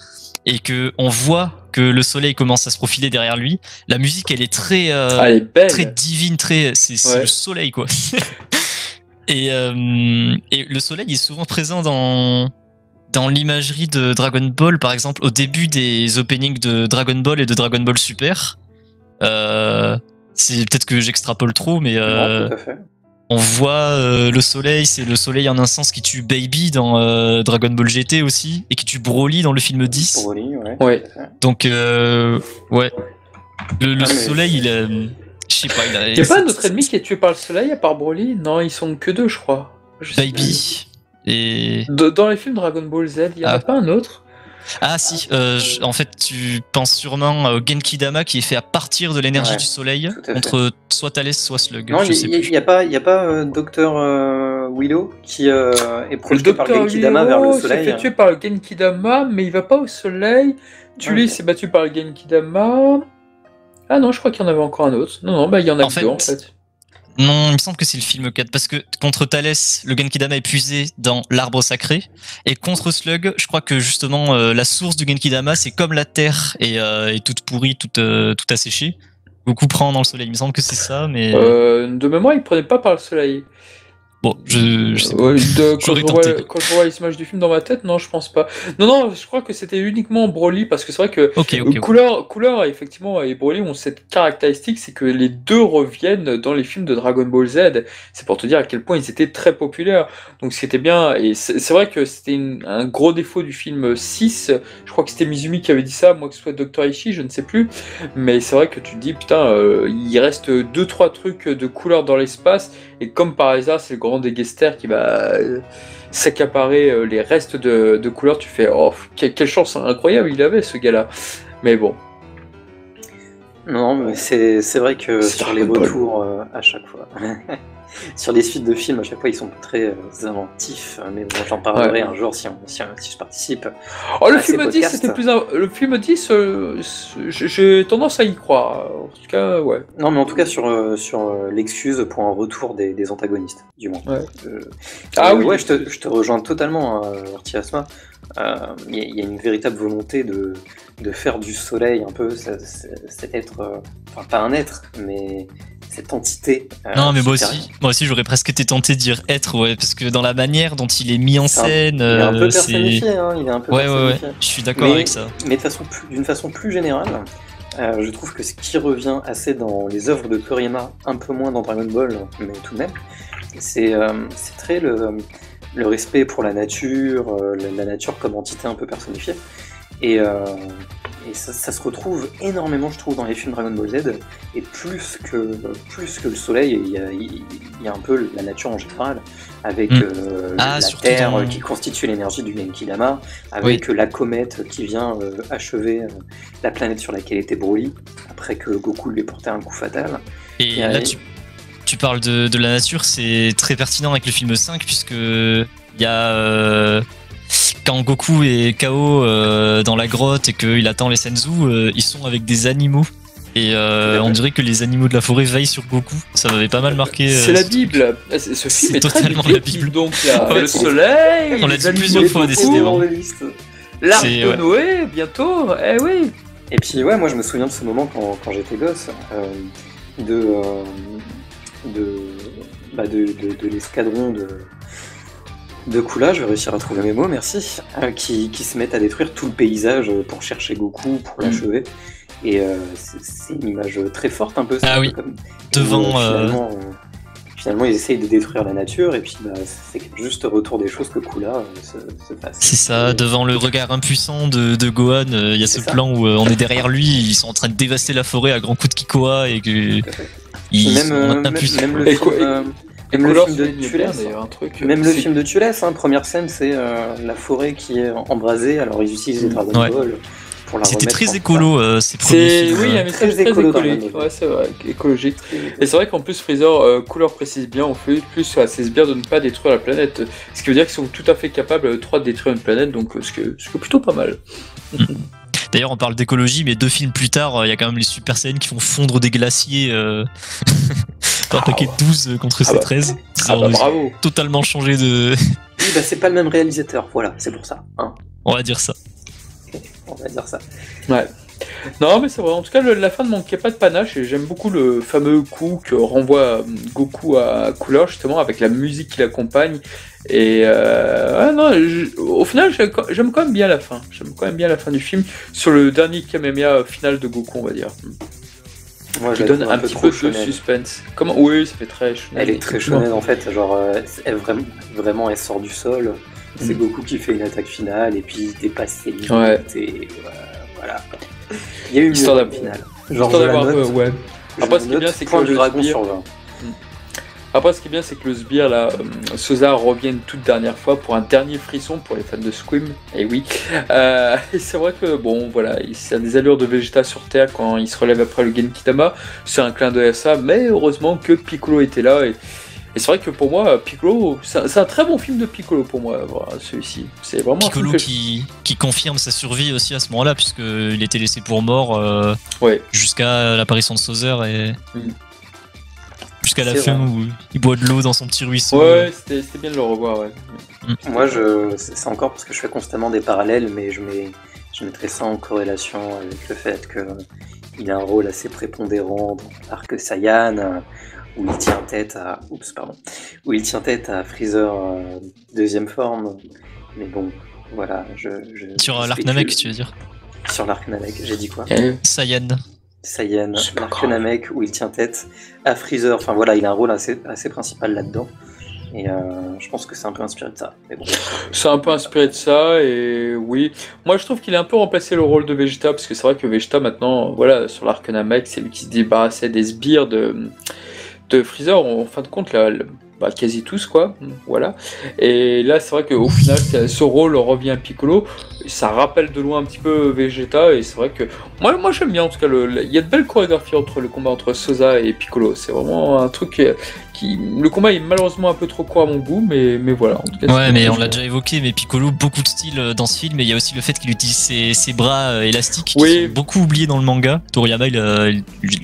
et que on voit que le soleil commence à se profiler derrière lui, la musique elle est très, elle est belle. très divine, c'est Ouais. le soleil quoi. Et le soleil est souvent présent dans l'imagerie de Dragon Ball, par exemple au début des openings de Dragon Ball et de Dragon Ball Super. C'est peut-être que j'extrapole trop, mais Non, tout à fait. on voit le soleil, c'est le soleil en un sens qui tue Baby dans Dragon Ball GT aussi, et qui tue Broly dans le film 10. Broly, ouais. Ouais. Tout à fait. Donc ouais, le mais- soleil je sais pas, Il n'y a pas un autre ennemi qui est tué par le soleil à part Broly? Non, ils sont que deux, je crois. Je sais Baby et plus. Dans les films Dragon Ball Z, il n'y en a Ah. pas un autre? Ah si, en fait tu penses sûrement au Genki Dama qui est fait à partir de l'énergie Ouais, du soleil tout à fait. contre soit Thalès soit Slug. Non, je sais plus. il y a pas Docteur Willow qui est Le projeté par le docteur Genkidama vers le Hiro s'est soleil. fait tuer par le Genkidama, mais il va pas au soleil. Tully Ok. s'est battu par le Genkidama. Ah non, je crois qu'il y en avait encore un autre. Non, bah il y en a En que deux en fait, fait. Non, il me semble que c'est le film 4, parce que contre Thalès, le Genkidama est puisé dans l'arbre sacré, et contre Slug, je crois que justement la source du Genkidama, c'est comme la terre est toute pourrie, toute asséchée. Goku prend dans le soleil, il me semble que c'est ça, mais De mémoire, il prenait pas par le soleil. bon, je sais pas. Ouais, quand, J'aurais je revois, tenté. quand je revois les images du film dans ma tête, non, je pense pas. Non, je crois que c'était uniquement Broly, parce que c'est vrai que Ok. Cooler, effectivement, et Broly ont cette caractéristique, c'est que les deux reviennent dans les films de Dragon Ball Z. C'est pour te dire à quel point ils étaient très populaires. Donc ce qui était bien, et c'est vrai que c'était un gros défaut du film 6. Je crois que c'était Mizumi qui avait dit ça, moi que ce soit Dr. Ishii, je ne sais plus. Mais c'est vrai que tu te dis, putain, il reste 2-3 trucs de Cooler dans l'espace, et comme par hasard, c'est le grand Degester qui va s'accaparer les restes de Cooler. Tu fais, oh, quelle chance incroyable il avait, ce gars-là. Mais bon. Non, mais c'est vrai que C'est sur les Dragon Ball. retours à chaque fois, sur les suites de films, à chaque fois ils sont très inventifs. Mais bon, j'en parlerai un jour si je participe. Oh, le à ces film 10, podcasts. c'était plus. Le film 10, j'ai tendance à y croire. En tout cas, ouais. Non, mais en tout cas sur l'excuse pour un retour des antagonistes, du moins. Ouais. Ah oui. Ouais, je te rejoins totalement, Ortiasma. Il y a une véritable volonté de faire du soleil un peu cet être, enfin pas un être, mais cette entité. Non, mais moi supérieure. aussi, j'aurais presque été tenté de dire être, ouais, parce que dans la manière dont il est mis en scène, Il est un peu c'est. personnifié, hein, il est un peu Ouais, personnifié. je suis d'accord Mais- avec ça. Mais d'une façon plus générale, je trouve que ce qui revient assez dans les œuvres de Toriyama, un peu moins dans Dragon Ball, mais tout de même, c'est très le respect pour la nature, la nature comme entité un peu personnifiée. Et ça se retrouve énormément, je trouve, dans les films Dragon Ball Z. Et plus que le soleil, il y a un peu la nature en général, avec la surtout Terre dans- qui constitue l'énergie du Genkidama, avec la comète qui vient achever la planète sur laquelle était Broly, après que Goku lui ait porté un coup fatal. Et Et, là, tu parles de la nature, c'est très pertinent avec le film 5, puisque il y a quand Goku est KO dans la grotte et qu'il attend les Senzu, ils sont avec des animaux. Et on dirait que les animaux de la forêt veillent sur Goku. Ça m'avait pas mal marqué. C'est la Bible. Ce film est très totalement la Bible. Donc le soleil, on l'a dit plusieurs fois décidément. L'arc de Noé, bientôt. Eh oui. Et puis ouais, moi je me souviens de ce moment quand j'étais gosse, de l'escadron de Kula, je vais réussir à trouver mes mots, merci, qui se mettent à détruire tout le paysage pour chercher Goku, pour l'achever. Et c'est une image très forte un peu. Ah oui, comme, devant... Finalement, ils essayent de détruire la nature, et puis c'est juste retour des choses que Kula se fasse. C'est ça, devant le regard impuissant de Gohan, il y a ce plan où on est derrière lui, ils sont en train de dévaster la forêt à grands coups de Kikoa, et que... Même le film de Tules, première scène, c'est la forêt qui est embrasée, alors ils utilisent les Dragon Ball. C'était très écolo ces premiers films. Oui, il y a un message très écologique. Ouais, c'est vrai, écologique. Et c'est vrai qu'en plus Freezer, Cooler précise bien, on fait plus à ses sbires de ne pas détruire la planète. Ce qui veut dire qu'ils sont tout à fait capables, 3 de détruire une planète, donc ce qui est plutôt pas mal. D'ailleurs, on parle d'écologie, mais 2 films plus tard, il y a quand même les Super Saiyans qui font fondre des glaciers par paquet 12 contre C13. Bravo. Totalement changé de... Oui, c'est pas le même réalisateur, voilà, c'est pour ça. On va dire ça. On va dire ça. Ouais. Non, mais c'est vrai. En tout cas, la fin ne manquait pas de panache et j'aime beaucoup le fameux coup que renvoie Goku à Cooler, justement, avec la musique qui l'accompagne. Et au final, j'aime quand même bien la fin. J'aime quand même bien la fin du film sur le dernier Kamehameha final de Goku, on va dire. Moi, je donne un petit peu de suspense. Comment? Oui, ça fait très shonen. Elle est très shonen en fait. Genre, vraiment, elle sort du sol. C'est Goku qui fait une attaque finale et puis il dépasse ses limites. Ouais. Et voilà. Il y a eu une finale. Genre d'avoir ouais. Après, ce qui est bien, c'est que le dragon sur 20. Après, ce qui est bien, c'est que le sbire, là, Sosa revient une toute dernière fois pour un dernier frisson pour les fans de Squim. Et oui. Et c'est vrai que, bon, voilà, il a des allures de Vegeta sur Terre quand il se relève après le Genkidama. C'est un clin d'œil à ça, mais heureusement que Piccolo était là. Et c'est vrai que pour moi, Piccolo, c'est un très bon film de Piccolo pour moi, voilà, celui-ci. C'est vraiment Piccolo qui confirme sa survie aussi à ce moment-là, puisqu'il était laissé pour mort jusqu'à l'apparition de Sauzer et jusqu'à la fin où il boit de l'eau dans son petit ruisseau. Ouais, c'était bien de le revoir, ouais. Moi, c'est encore parce que je fais constamment des parallèles, mais je mettrais ça en corrélation avec le fait qu'il a un rôle assez prépondérant dans l'arc Saiyan. Où il tient tête à Freezer deuxième forme, mais bon, voilà, sur l'arc Namek, tu veux dire? Sur l'arc Namek, j'ai dit quoi? Saiyan, l'arc Namek où il tient tête à Freezer. Enfin voilà, il a un rôle assez principal là-dedans. Et je pense que c'est un peu inspiré de ça. Mais bon. C'est un peu inspiré de ça, et oui. Moi, je trouve qu'il a un peu remplacé le rôle de Vegeta, parce que c'est vrai que Vegeta, maintenant, voilà, sur l'arc Namek, c'est lui qui se débarrassait des sbires de Freezer, en fin de compte, quasi tous, quoi. Voilà. Et là, c'est vrai qu'au final, ce rôle revient à Piccolo. Ça rappelle de loin un petit peu Vegeta, et c'est vrai que moi j'aime bien, en tout cas, il y a de belles chorégraphies entre le combat entre Sosa et Piccolo. C'est vraiment un truc le combat est malheureusement un peu trop court à mon goût, mais voilà. En tout cas, ouais, mais on l'a déjà évoqué, mais Piccolo, beaucoup de style dans ce film, et il y a aussi le fait qu'il utilise ses bras élastiques, qui sont beaucoup oubliés dans le manga. Toriyama,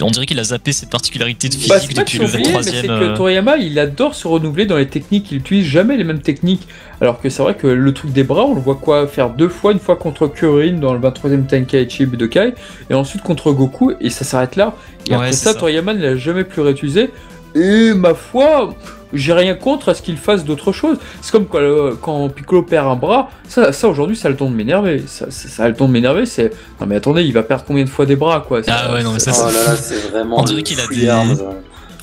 on dirait qu'il a zappé cette particularité de physique depuis le 23e. C'est que Toriyama, il adore se renouveler dans les techniques, il utilise jamais les mêmes techniques. Alors que c'est vrai que le truc des bras, on le voit faire 2 fois, une fois contre Kuririn dans le 23e Tenkaichi Budokai, et ensuite contre Goku, et ça s'arrête là. Et après ça, Toriyama ne l'a jamais plus réutilisé. Et ma foi, j'ai rien contre à ce qu'il fasse d'autres choses. C'est comme quand Piccolo perd un bras, ça aujourd'hui, ça a le temps de m'énerver. Ça a le temps de m'énerver, c'est... Non mais attendez, il va perdre combien de fois des bras, quoi. C'est vraiment... On dirait qu'il a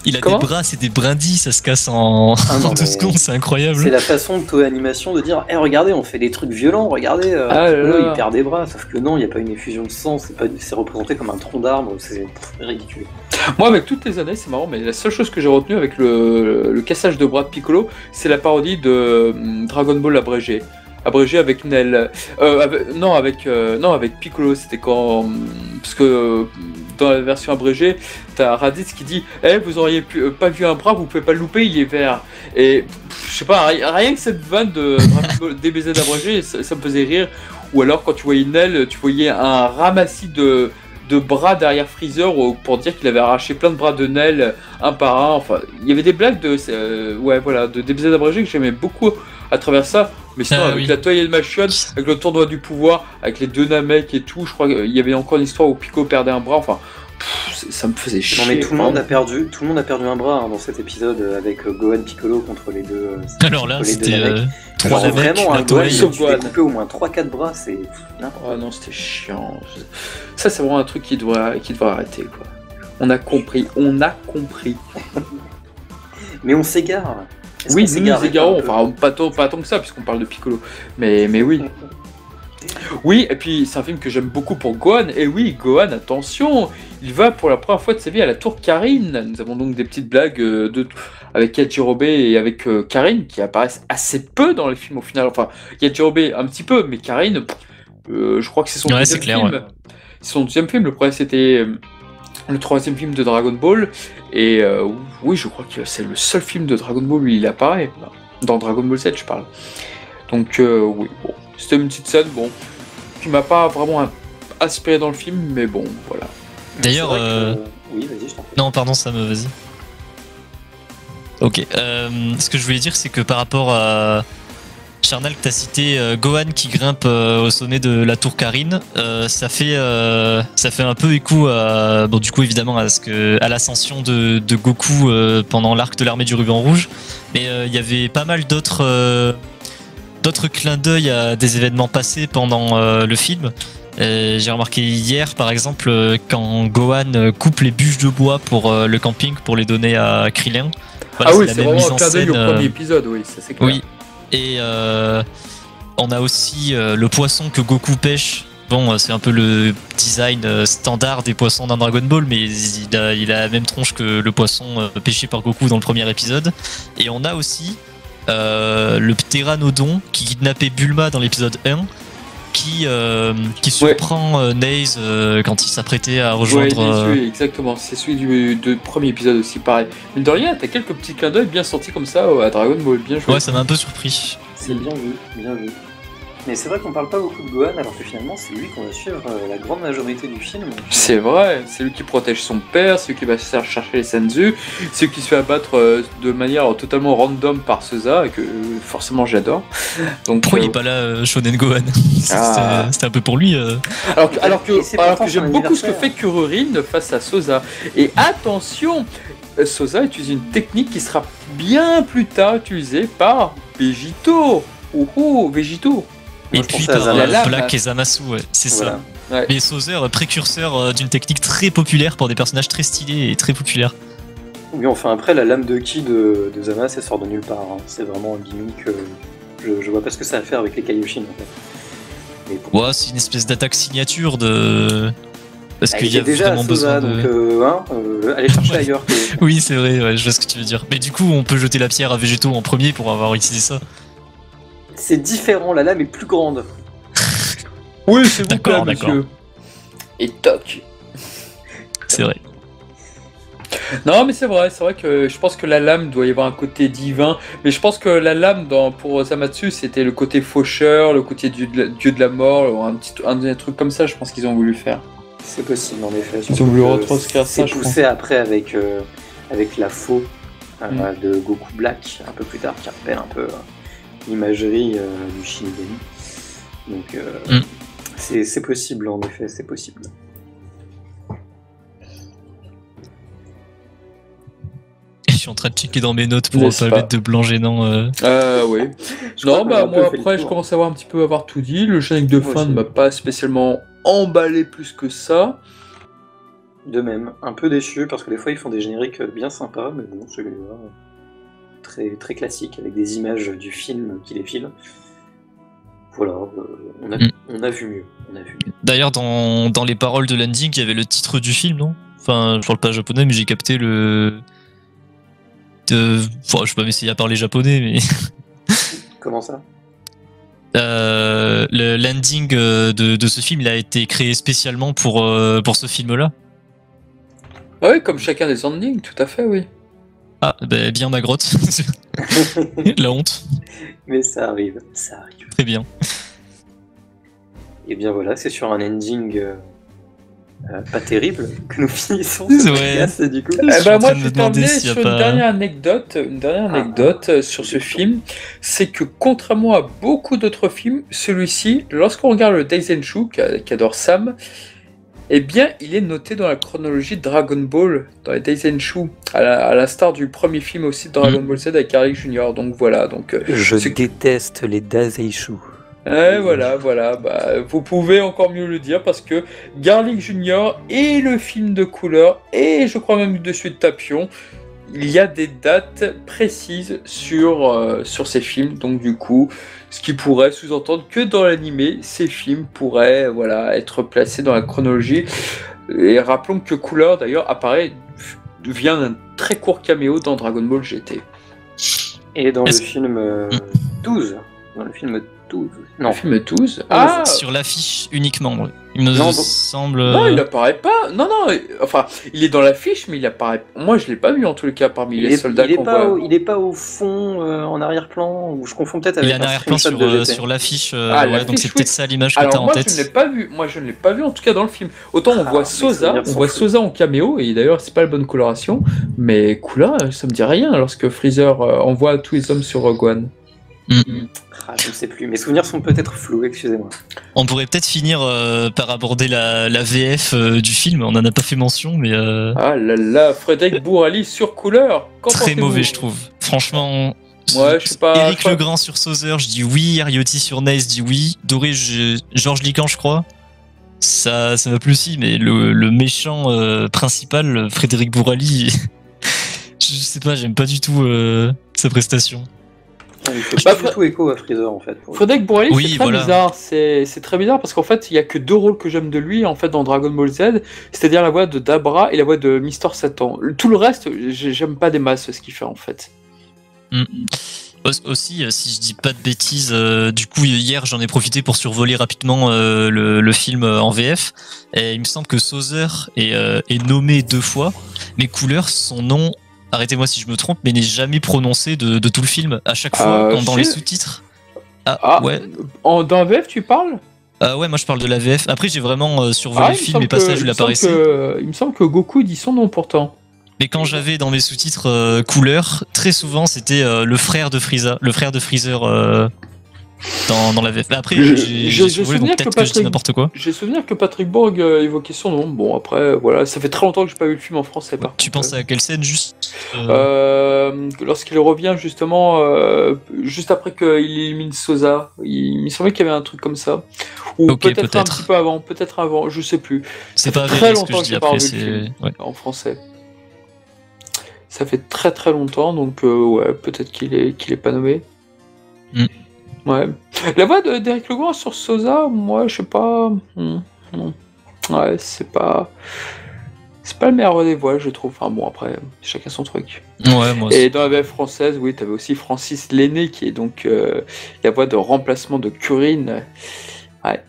des bras, c'est des brindilles, ça se casse en 2 secondes, c'est incroyable. C'est la façon de Toei Animation de dire regardez, on fait des trucs violents, regardez, il perd des bras. Sauf que non, il n'y a pas une effusion de sang, c'est représenté comme un tronc d'arbre, c'est ridicule. Moi, avec toutes les années, c'est marrant, mais la seule chose que j'ai retenue avec le cassage de bras de Piccolo, c'est la parodie de Dragon Ball abrégé avec Nell. Avec Piccolo, c'était quand... Parce que dans la version abrégée, t'as Raditz qui dit « Eh, vous auriez pas vu un bras, vous pouvez pas le louper, il est vert. » Et je sais pas, rien que cette vanne de DBZ abrégé, ça me faisait rire. Ou alors quand tu voyais Nell, tu voyais un ramassis de bras derrière Freezer pour dire qu'il avait arraché plein de bras de Nell un par un. Enfin, il y avait des blagues de DBZ abrégé que j'aimais beaucoup à travers ça. Mais sinon, avec la toile et le Machine, avec le tournoi du pouvoir, avec les deux Namek et tout, je crois qu'il y avait encore une histoire où Pico perdait un bras. Enfin, ça me faisait chier. Non mais tout le monde a perdu un bras dans cet épisode avec Gohan Piccolo contre les deux. Alors là, c'était 3 Namek. Vraiment, un Gohan, tu Gohan. coupé au moins 3-4 bras, c'est oh non, c'était chiant. Ça, c'est vraiment un truc qui devrait arrêter, quoi. On a compris. Mais on s'égare. Oui, nous nous égarons, enfin pas tant que ça, puisqu'on parle de Piccolo. Mais oui. Oui, et puis c'est un film que j'aime beaucoup pour Gohan. Et oui, Gohan, attention, il va pour la première fois de sa vie à la tour Karine. Nous avons donc des petites blagues avec Yajirobe et avec Karine qui apparaissent assez peu dans les films au final. Enfin, Yajirobe un petit peu, mais Karine, je crois que c'est son deuxième film. Ouais. C'est son deuxième film. Le premier c'était le troisième film de Dragon Ball. Et oui, je crois que c'est le seul film de Dragon Ball où il apparaît. Dans Dragon Ball Z, je parle. Donc oui, bon. C'était une petite scène, bon, qui m'a pas vraiment inspiré dans le film, mais bon, voilà. D'ailleurs, oui, vas-y, je t'en prie. Non, pardon, ça me vas-y. Ok. Ce que je voulais dire, c'est que par rapport à Charnal, que t'as cité Gohan qui grimpe au sommet de la tour Karine, ça fait un peu écho à, bon, du coup évidemment à l'ascension de Goku pendant l'arc de l'armée du ruban rouge, mais il y avait pas mal d'autres clins d'œil à des événements passés pendant le film. J'ai remarqué hier, par exemple, quand Gohan coupe les bûches de bois pour le camping pour les donner à Krillin. Voilà, ah oui, c'est vraiment un clin d'œil au premier épisode, oui, ça c'est clair. Oui, et on a aussi le poisson que Goku pêche. Bon, c'est un peu le design standard des poissons dans Dragon Ball, mais il a la même tronche que le poisson pêché par Goku dans le premier épisode. Et on a aussi le Pteranodon qui kidnappait Bulma dans l'épisode 1, qui surprend Naze quand il s'apprêtait à rejoindre. Oui, exactement, c'est celui du premier épisode aussi, pareil. Mais de rien, t'as quelques petits clins d'œil bien sortis comme ça à Dragon Ball, bien joué. Ouais, ça m'a un peu surpris. C'est bien vu, bien vu. Mais c'est vrai qu'on parle pas beaucoup de Gohan, alors que finalement c'est lui qu'on va suivre la grande majorité du film. C'est vrai, c'est lui qui protège son père, c'est lui qui va chercher les Senzu, c'est lui qui se fait abattre de manière totalement random par Seza, que forcément j'adore. Donc, pourquoi il est pas là, Shonen Gohan? C'était un peu pour lui. Alors que j'aime beaucoup ce que fait Kururin face à Seza. Et attention, Seza utilise une technique qui sera bien plus tard utilisée par Vegito. Vegito. Et puis par Black et Zamasu, ouais, c'est voilà. Ça. Ouais. Mais Sauzer, précurseur d'une technique très populaire pour des personnages très stylés et très populaires. Oui, enfin après, la lame de ki de Zamasu, elle sort de nulle part. Hein. C'est vraiment un gimmick. Je vois pas ce que ça a à faire avec les Kaioshin en fait. Ouais, c'est une espèce d'attaque signature de. Parce qu'il y a déjà vraiment besoin de. Donc, allez chercher ailleurs. Oui, c'est vrai, ouais, je vois ce que tu veux dire. Mais du coup, on peut jeter la pierre à Végéto en premier pour avoir utilisé ça. C'est différent, la lame est plus grande. Oui, c'est vous d'accord, monsieur. Et toc. C'est vrai. Non, mais c'est vrai que je pense que la lame doit y avoir un côté divin. Mais je pense que la lame pour Zamatsu, c'était le côté faucheur, le côté dieu de la mort, un truc comme ça, je pense qu'ils ont voulu faire. C'est possible, en effet. Ils ont voulu retranscrire ça, je pense. C'est poussé après avec la faux de Goku Black, un peu plus tard, qui rappelle un peu l'imagerie du Shinigami. Donc c'est possible, en effet, c'est possible. Je suis en train de checker dans mes notes pour pas mettre de blanc gênant. Oui. Non, bah moi après je commence à avoir un petit peu tout dit. Le générique de fin ne m'a pas spécialement emballé plus que ça. De même, un peu déçu parce que des fois ils font des génériques bien sympas, mais bon, celui-là très, très classique avec des images du film qui défilent. Voilà, on a vu mieux. D'ailleurs, dans les paroles de l'ending, il y avait le titre du film, non? Enfin, je parle pas japonais, mais j'ai capté le. Enfin, je vais pas m'essayer à parler japonais, mais. Comment ça? Le landing de ce film, il a été créé spécialement pour ce film-là. Ah oui, comme chacun des endings, tout à fait, oui. Ah, bah, bien ma grotte. La honte. Mais ça arrive, ça arrive. Très bien. Et bien voilà, c'est sur un ending pas terrible que nous finissons ce podcast, du coup. Je suis en moi, train de je me vais demander terminer s'il y a sur pas- une dernière anecdote sur ce film. C'est que contrairement à beaucoup d'autres films, celui-ci, lorsqu'on regarde le Daisenshu, qu'adore Sam, eh bien, il est noté dans la chronologie de Dragon Ball, dans les Daisenshu, à l'instar du premier film aussi de Dragon Ball Z avec Garlic Junior. Donc voilà, Je déteste les Daseishu. voilà, bah, vous pouvez encore mieux le dire parce que Garlic Junior et le film de couleur, et je crois même dessus de Tapion, il y a des dates précises sur ces films, donc du coup, ce qui pourrait sous-entendre que dans l'animé, ces films pourraient être placés dans la chronologie. Et rappelons que couleur d'ailleurs vient d'un très court caméo dans Dragon Ball GT. Et dans le Est-ce- film 12. Dans le film 12. Non. Le film 12. Sur l'affiche uniquement, ouais. Il me Non, bon. semble. Non, il apparaît pas. Non, enfin, il est dans l'affiche, mais il apparaît. Moi, je l'ai pas vu en tous les cas parmi les soldats qu'on voit. Il est pas au fond, en arrière-plan, ou je confonds peut-être Il avec y a un un arrière-plan screenshot de GT. sur l'affiche. l'affiche, donc c'est oui. peut-être ça l'image que t'as Alors en moi, tête. je ne l'ai pas vu. Moi, je ne l'ai pas vu en tout cas dans le film. Autant on voit mes Sosa, souvenirs sont flous. En caméo, et d'ailleurs, c'est pas la bonne coloration. Mais Kula, ça me dit rien lorsque Freezer envoie tous les hommes sur Rogue One. Ah, je ne sais plus. Mes souvenirs sont peut-être flous, excusez-moi. On pourrait peut-être finir par aborder la VF du film. On en a pas fait mention, mais Ah là là, Frédéric Bourali sur couleur. Qu'en très pensez-vous mauvais, je trouve. Franchement. Ouais, je sais pas. Eric Legrand sur Sauzer, je dis oui. Arioti sur Nice, je dis oui. Doré, Georges Lican, je crois. Ça m'a plu aussi, mais le méchant principal, Frédéric Bourali, je sais pas, j'aime pas du tout sa prestation. Il fait pas du tout écho à Freezer en fait. Frédéric Bourali, Oui, c'est très voilà. bizarre. C'est très bizarre parce qu'en fait, il y a que 2 rôles que j'aime de lui en fait dans Dragon Ball Z, c'est-à-dire la voix de Dabra et la voix de Mister Satan. Tout le reste, j'aime pas des masses ce qu'il fait en fait. Aussi, si je dis pas de bêtises, du coup hier j'en ai profité pour survoler rapidement le film en VF. Et il me semble que Sauzer est nommé 2 fois, mais Couleur, son nom, arrêtez-moi si je me trompe, mais n'est jamais prononcé de tout le film. À chaque fois, dans les sous-titres. Ouais. Dans la VF, tu parles? Ouais, moi je parle de la VF. Après, j'ai vraiment survolé le film et passages où il apparaissait. Il me semble que Goku dit son nom pourtant. Mais quand j'avais dans mes sous-titres couleur, très souvent c'était le frère de Freezer dans la VF. Mais après, j'ai survolé, donc peut-être que je dis n'importe quoi. J'ai souvenir que Patrick Borg évoquait son nom. Bon, après, voilà, ça fait très longtemps que j'ai pas vu le film en français. Tu penses à quelle scène juste lorsqu'il revient justement, juste après qu'il élimine Sosa. Il me semblait qu'il y avait un truc comme ça. Ou peut-être un petit peu avant, peut-être avant, je sais plus. C'est pas très vrai ce que longtemps je que dis j'ai pas après, revu le film en français. Ça fait très très longtemps, donc ouais, peut-être qu'il est pas nommé. Ouais. La voix d'Eric Legrand sur Sosa, moi, je sais pas. Ouais, c'est pas le meilleur des voix, je trouve. Enfin bon, après, chacun son truc. Ouais, moi aussi. Et dans la VF française, oui, t'avais aussi Francis Lenné, qui est donc la voix de remplacement de Curine. Ouais.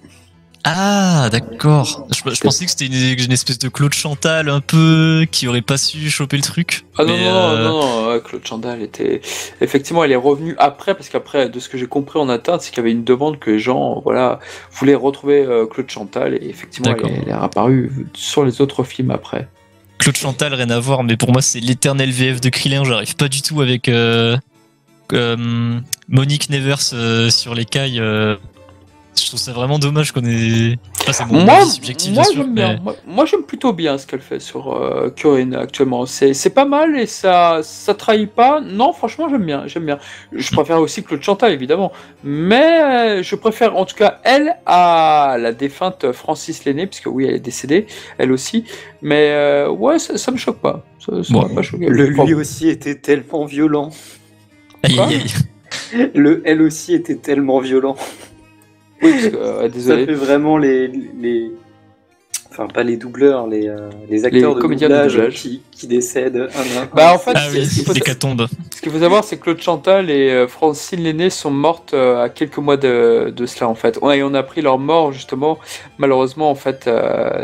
Ah, d'accord. Je pensais que c'était une espèce de Claude Chantal un peu qui aurait pas su choper le truc. Ah non, Claude Chantal était... Effectivement, elle est revenue après, parce qu'après, de ce que j'ai compris en interne, c'est qu'il y avait une demande que les gens voulaient retrouver Claude Chantal, et effectivement, elle est apparue sur les autres films après. Claude Chantal, rien à voir, mais pour moi, c'est l'éternel VF de Krillin. J'arrive pas du tout avec Monique Nevers sur les cailles. Je trouve ça vraiment dommage qu'on ait. Enfin, c'est mon avis subjectif, bien sûr. J'aime bien. Moi, j'aime plutôt bien ce qu'elle fait sur Curine actuellement. C'est pas mal et ça trahit pas. Non, franchement, j'aime bien. Je préfère aussi Claude Chantal, évidemment. Mais je préfère, en tout cas, elle à la défunte Francis Lenné, puisque oui, elle est décédée, elle aussi. Mais ouais, ça me choque pas. Ça m'a pas choqué. Lui aussi était tellement violent. Aïe, aïe, aïe. Le elle aussi était tellement violent. Oui, parce que, désolé. Ça fait vraiment les... Enfin, pas les doubleurs, les acteurs de doublage qui décèdent un à un. Bah, en fait, l'hécatombe. qu'il faut savoir, c'est que Claude Chantal et Francine Lenné sont mortes à quelques mois de cela, en fait. Ouais, et on a appris leur mort, justement. Malheureusement, en fait,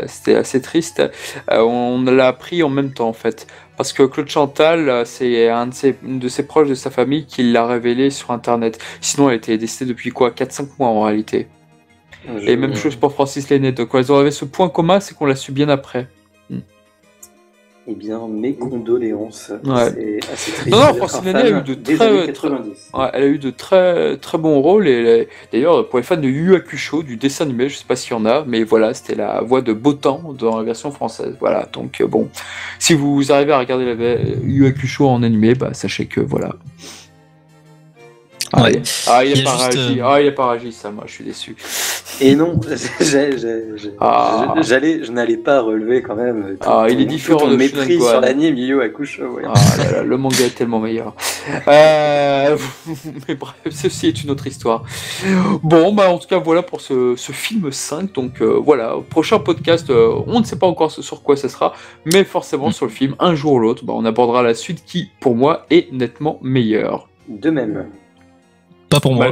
c'était assez triste. On l'a appris en même temps, en fait. Parce que Claude Chantal, c'est une de ses proches de sa famille qui l'a révélé sur Internet. Sinon, elle était décédée depuis quoi, 4-5 mois en réalité. Et même chose pour Francis Lenné. Donc, ils avaient ce point commun, c'est qu'on l'a su bien après. Eh bien, mes condoléances. Ouais. C'est assez triste. Non, Francine Lenné a eu de elle a eu de très très bons rôles. Et d'ailleurs, pour les fans de Yu Hakusho, du dessin animé, je sais pas s'il y en a, mais voilà, c'était la voix de Botan dans la version française. Voilà, donc bon, si vous arrivez à regarder Yu Hakusho en animé, bah sachez que voilà. Ouais. Il a pas réagi. Il a pas réagi, ça, moi, je suis déçu. Et non, je n'allais pas relever quand même. Il est différent de mépris sur l'anime Yu Hakusho. Ouais. Le manga est tellement meilleur. Mais bref, ceci est une autre histoire. Bon, bah en tout cas, voilà pour ce film 5. Donc voilà, prochain podcast, on ne sait pas encore sur quoi ça sera, mais forcément sur le film, un jour ou l'autre, on abordera la suite qui, pour moi, est nettement meilleure. De même. Pas pour moi.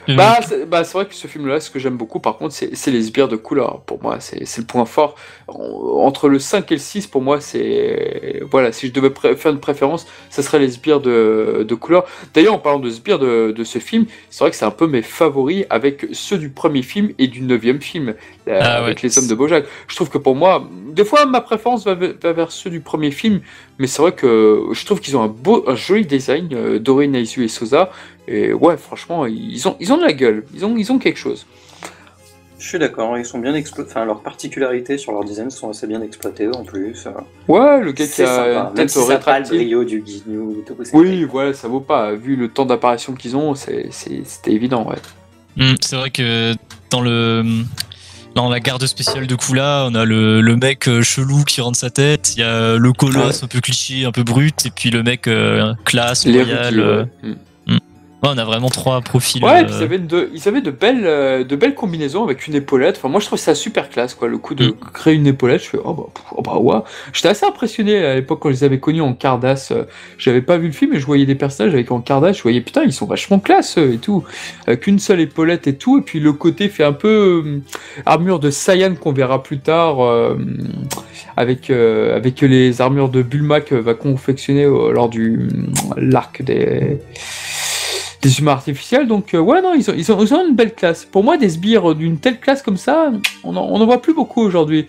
C'est vrai que ce film-là, ce que j'aime beaucoup, par contre, c'est les sbires de couleur. Pour moi, c'est le point fort. Entre le 5 et le 6, pour moi, c'est... Voilà, si je devais faire une préférence, ce serait les sbires de couleur. D'ailleurs, en parlant de sbires de ce film, c'est vrai que c'est un peu mes favoris avec ceux du premier film et du 9e film, avec les hommes de Bojack. Je trouve que pour moi, des fois, ma préférence va vers ceux du premier film, mais c'est vrai que je trouve qu'ils ont un joli design, Doré, Naizu et Sosa. Et ouais, franchement, ils ont de la gueule. Ils ont quelque chose. Je suis d'accord, ils sont bien exploités. Enfin, leurs particularités sur leur design sont assez bien exploitées en plus. Ouais, le gars qui a une tête rétractile. Pas le brio du Ginyu. Oui, voilà, ça vaut pas. Vu le temps d'apparition qu'ils ont, c'était évident, ouais. C'est vrai que dans la garde spéciale de Kula, on a le mec chelou qui rentre sa tête, il y a le colosse un peu cliché, un peu brut, et puis le mec classe, loyal. Ouais, on a vraiment 3 profils. Ouais, et puis ils avaient de belles combinaisons avec une épaulette. Enfin, moi, je trouve ça super classe, quoi. Le coup de créer une épaulette, je fais ouais. J'étais assez impressionné à l'époque quand je les avais connus en Cardass. J'avais pas vu le film, mais je voyais des personnages avec en Cardass. Je voyais, putain, ils sont vachement classe et tout. Avec une seule épaulette et tout. Et puis le côté fait un peu armure de Saiyan qu'on verra plus tard avec les armures de Bulma que va confectionner lors du l'arc des humains artificiels, donc ouais, non, ils ont une belle classe. Pour moi, des sbires d'une telle classe comme ça, on en voit plus beaucoup aujourd'hui.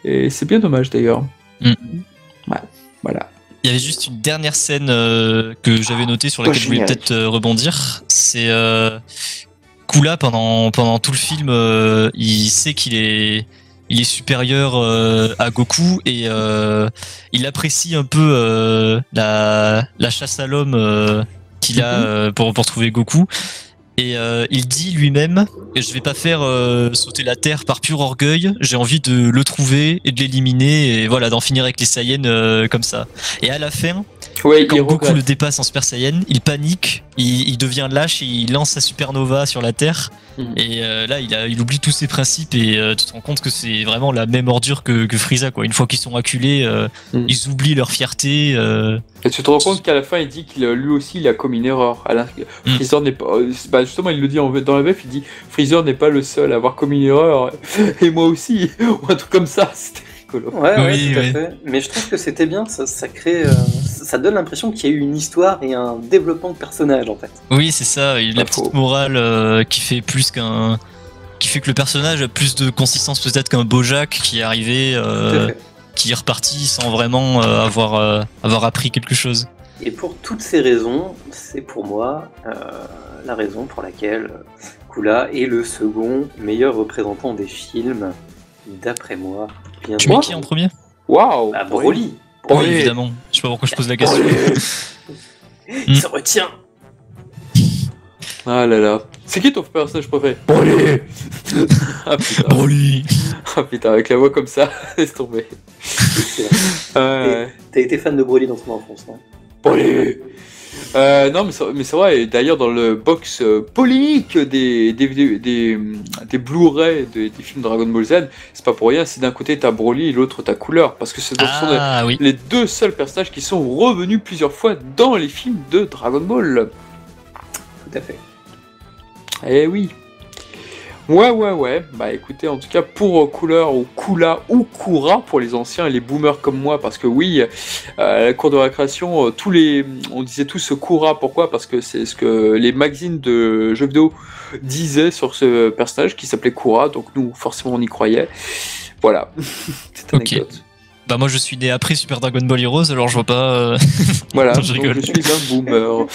Et c'est bien dommage d'ailleurs. Ouais, voilà. Il y avait juste une dernière scène que j'avais notée sur laquelle je voulais peut-être rebondir. C'est Kula, pendant tout le film, il sait qu'il est supérieur à Goku et il apprécie un peu la chasse à l'homme qu'il a pour trouver Goku, et il dit lui-même que je vais pas faire sauter la terre par pur orgueil, j'ai envie de le trouver et de l'éliminer, et voilà, d'en finir avec les Saiyans comme ça. Et à la fin, quand Goku le dépasse en Super Saiyan, il panique, il devient lâche et il lance sa supernova sur la terre. Et là, il oublie tous ses principes, et tu te rends compte que c'est vraiment la même ordure que Frieza, quoi. Une fois qu'ils sont acculés, ils oublient leur fierté. Et tu te rends compte qu'à la fin, il dit qu'il lui aussi il a commis une erreur. Freezer n'est pas. Justement, il le dit dans la VF, il dit Freezer n'est pas le seul à avoir commis une erreur, et moi aussi, ou un truc comme ça. C'était rigolo. Ouais, tout à fait. Mais je trouve que c'était bien, ça crée. Ça donne l'impression qu'il y a eu une histoire et un développement de personnage en fait. Oui, c'est ça, la petite morale qui fait plus qui fait que le personnage a plus de consistance peut-être qu'un Bojack qui est arrivé, qui est reparti sans vraiment avoir appris quelque chose. Et pour toutes ces raisons, c'est pour moi la raison pour laquelle Kula est le second meilleur représentant des films, d'après moi. Tu mets qui en premier ? Waouh, Broly. Oui, évidemment. Je sais pas pourquoi je pose la question. Il se retient. Ah là là. C'est qui ton personnage préféré ? Broly. Ah putain. Broly. Ah putain, avec la voix comme ça, laisse tomber. T'as été fan de Broly dans ton enfance, non ? Broly. Non, mais c'est vrai, et d'ailleurs, dans le box polémique des Blu-ray des films Dragon Ball Z, c'est pas pour rien, si d'un côté t'as Broly et l'autre t'as Cooler, parce que ce sont oui. les deux seuls personnages qui sont revenus plusieurs fois dans les films de Dragon Ball. Tout à fait. Eh oui. Ouais. Bah écoutez, en tout cas pour Cooler ou Kula ou Kura pour les anciens et les boomers comme moi, parce que oui, à la cour de récréation, on disait tous Kura. Pourquoi ? Parce que c'est ce que les magazines de jeux vidéo disaient sur ce personnage qui s'appelait Kura, donc nous forcément on y croyait. Voilà. Cette anecdote. Bah moi je suis né après Super Dragon Ball Heroes, alors je vois pas... Voilà, non, je suis un boomer.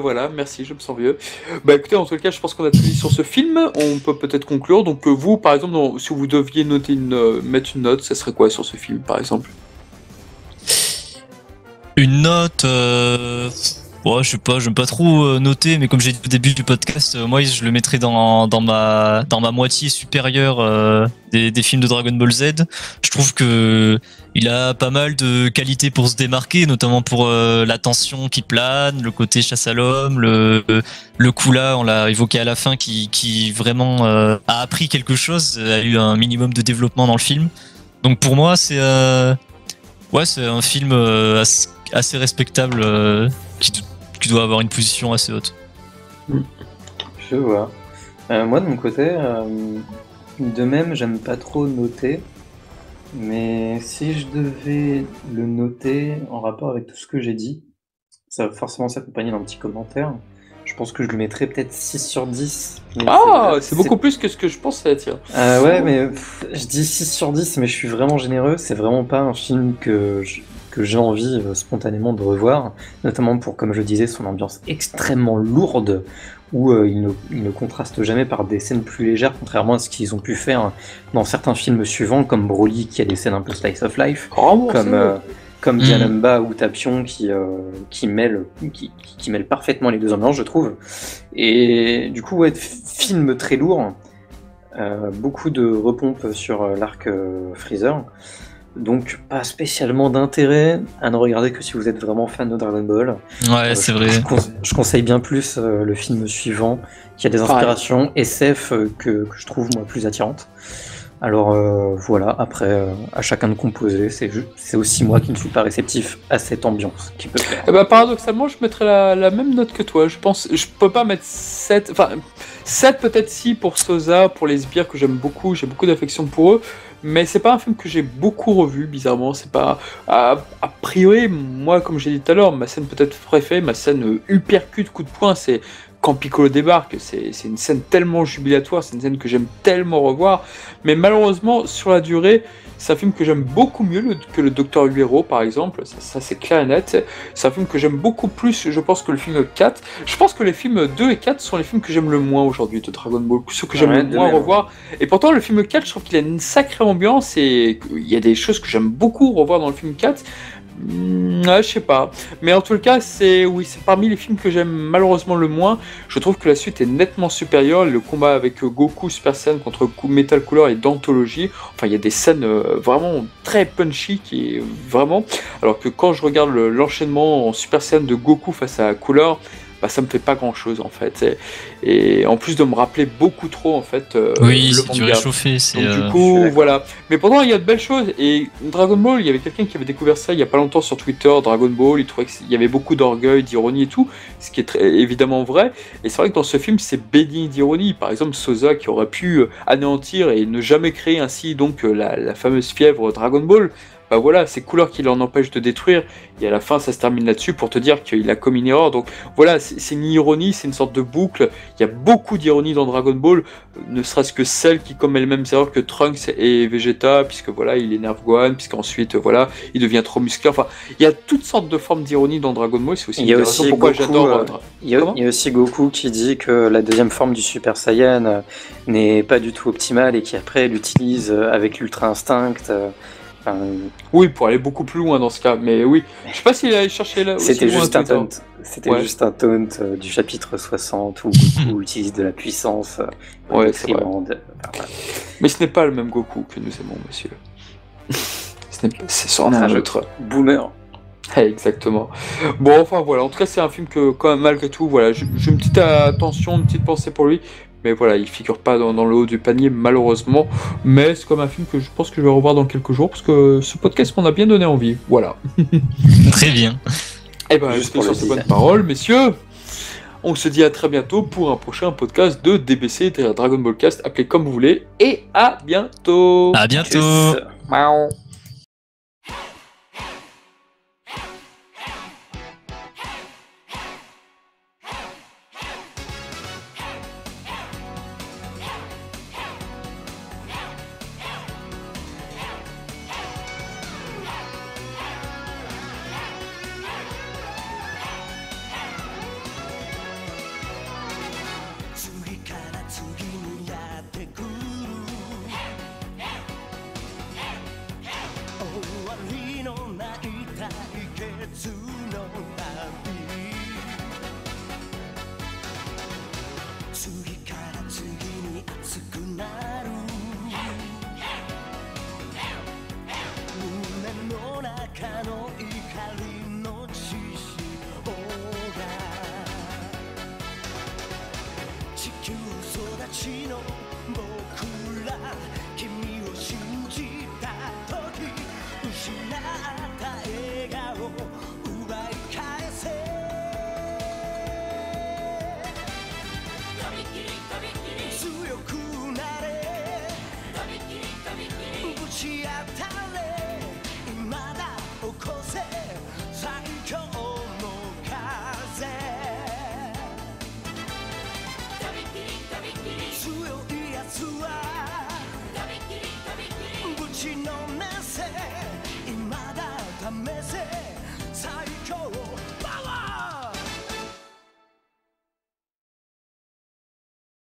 Voilà, merci, je me sens vieux. Bah écoutez, en tout cas, je pense qu'on a tout dit sur ce film, on peut peut-être conclure. Donc vous, par exemple, si vous deviez mettre une note, ça serait quoi sur ce film, par exemple ? Une note... Ouais, je sais pas, j'aime pas trop noter, mais comme j'ai dit au début du podcast, moi je le mettrais dans ma moitié supérieure des films de Dragon Ball Z. Je trouve que il a pas mal de qualités pour se démarquer, notamment pour la tension qui plane, le côté chasse à l'homme, le Kula, on l'a évoqué à la fin, qui vraiment a appris quelque chose, a eu un minimum de développement dans le film. Donc pour moi, c'est un film assez respectable qui doit avoir une position assez haute. Je vois. Moi de mon côté, de même, j'aime pas trop noter, mais si je devais le noter en rapport avec tout ce que j'ai dit, ça va forcément s'accompagner d'un petit commentaire. Je pense que je lui mettrais peut-être 6 sur 10. C'est beaucoup plus que ce que je pensais, tiens. Ouais, mais je dis 6 sur 10, mais je suis vraiment généreux. C'est vraiment pas un film que j'ai envie spontanément de revoir, notamment pour, comme je disais, son ambiance extrêmement lourde, où il ne contraste jamais par des scènes plus légères, contrairement à ce qu'ils ont pu faire dans certains films suivants, comme Broly, qui a des scènes un peu slice of life, comme Janemba ou Tapion, qui mêlent parfaitement les deux ambiances, je trouve. Et du coup, ouais, film très lourd, beaucoup de repompes sur l'arc Freezer. Donc pas spécialement d'intérêt à ne regarder que si vous êtes vraiment fan de Dragon Ball. Ouais, c'est vrai. Je conseille bien plus le film suivant, qui a des inspirations SF que je trouve moi plus attirantes. Alors voilà, après à chacun de composer, c'est aussi moi qui ne suis pas réceptif à cette ambiance qui peut faire. Bah, paradoxalement, je mettrais la même note que toi. Je peux pas mettre 7, enfin 7 peut-être si pour Sosa, pour les sbires que j'aime beaucoup, j'ai beaucoup d'affection pour eux. Mais c'est pas un film que j'ai beaucoup revu, bizarrement. C'est pas. A priori, moi, comme j'ai dit tout à l'heure, ma scène peut-être préférée, ma scène uppercut coup de poing, c'est quand Piccolo débarque. C'est une scène tellement jubilatoire, c'est une scène que j'aime tellement revoir. Mais malheureusement, sur la durée, c'est un film que j'aime beaucoup mieux que le Docteur Huero, par exemple. Ça c'est clair et net. C'est un film que j'aime beaucoup plus, je pense, que le film 4. Je pense que les films 2 et 4 sont les films que j'aime le moins aujourd'hui de Dragon Ball. Ceux que j'aime le moins revoir. Et pourtant, le film 4, je trouve qu'il a une sacrée ambiance et il y a des choses que j'aime beaucoup revoir dans le film 4. Je sais pas. Mais en tout cas, c'est parmi les films que j'aime malheureusement le moins. Je trouve que la suite est nettement supérieure. Le combat avec Goku Super Saiyan contre Metal Cooler est d'anthologie. Enfin, il y a des scènes vraiment très punchy qui est vraiment. Alors que quand je regarde l'enchaînement en Super Saiyan de Goku face à Cooler, bah, ça me fait pas grand chose en fait. Et en plus de me rappeler beaucoup trop en fait. Oui, c'est du réchauffé. Donc du coup, voilà. Mais pourtant, il y a de belles choses. Et Dragon Ball, il y avait quelqu'un qui avait découvert ça il y a pas longtemps sur Twitter. Dragon Ball, il trouvait qu'il y avait beaucoup d'orgueil, d'ironie et tout, ce qui est très évidemment vrai. Et c'est vrai que dans ce film, c'est baigné d'ironie. Par exemple, Sosa qui aurait pu anéantir et ne jamais créer ainsi donc la fameuse fièvre Dragon Ball. Bah voilà, c'est Cooler qui l'en empêche de détruire, et à la fin ça se termine là-dessus pour te dire qu'il a commis une erreur. Donc voilà, c'est une ironie, c'est une sorte de boucle. Il y a beaucoup d'ironie dans Dragon Ball, ne serait-ce que celle qui commet les mêmes erreurs que Trunks et Vegeta, puisque voilà, il énerve Gohan, puisqu'ensuite voilà, il devient trop musclé. Enfin, il y a toutes sortes de formes d'ironie dans Dragon Ball, c'est aussi une raison pourquoi j'adore. Il y a aussi Goku qui dit que la deuxième forme du Super Saiyan n'est pas du tout optimale et qui après l'utilise avec l'Ultra Instinct. Oui, pour aller beaucoup plus loin dans ce cas, mais oui. Je sais pas s'il allait chercher là. C'était juste un taunt. C'était juste un taunt du chapitre 60 où Goku utilise de la puissance. C'est vrai. Mais ce n'est pas le même Goku que nous aimons, monsieur. C'est son un autre. Boomer. Exactement. Bon, enfin voilà, en tout cas, c'est un film que, quand même, malgré tout, voilà, j'ai une petite attention, une petite pensée pour lui. Mais voilà, il figure pas dans le haut du panier, malheureusement. Mais c'est comme un film que je pense que je vais revoir dans quelques jours, parce que ce podcast m'en a bien donné envie. Voilà. Très bien. Et ben, Juste pour sur le ces bonnes design. paroles, messieurs, on se dit à très bientôt pour un prochain podcast de DBC, Dragon Ball Cast, appelez comme vous voulez. Et à bientôt. À bientôt. Tchuss. Miaou.終わりのない対決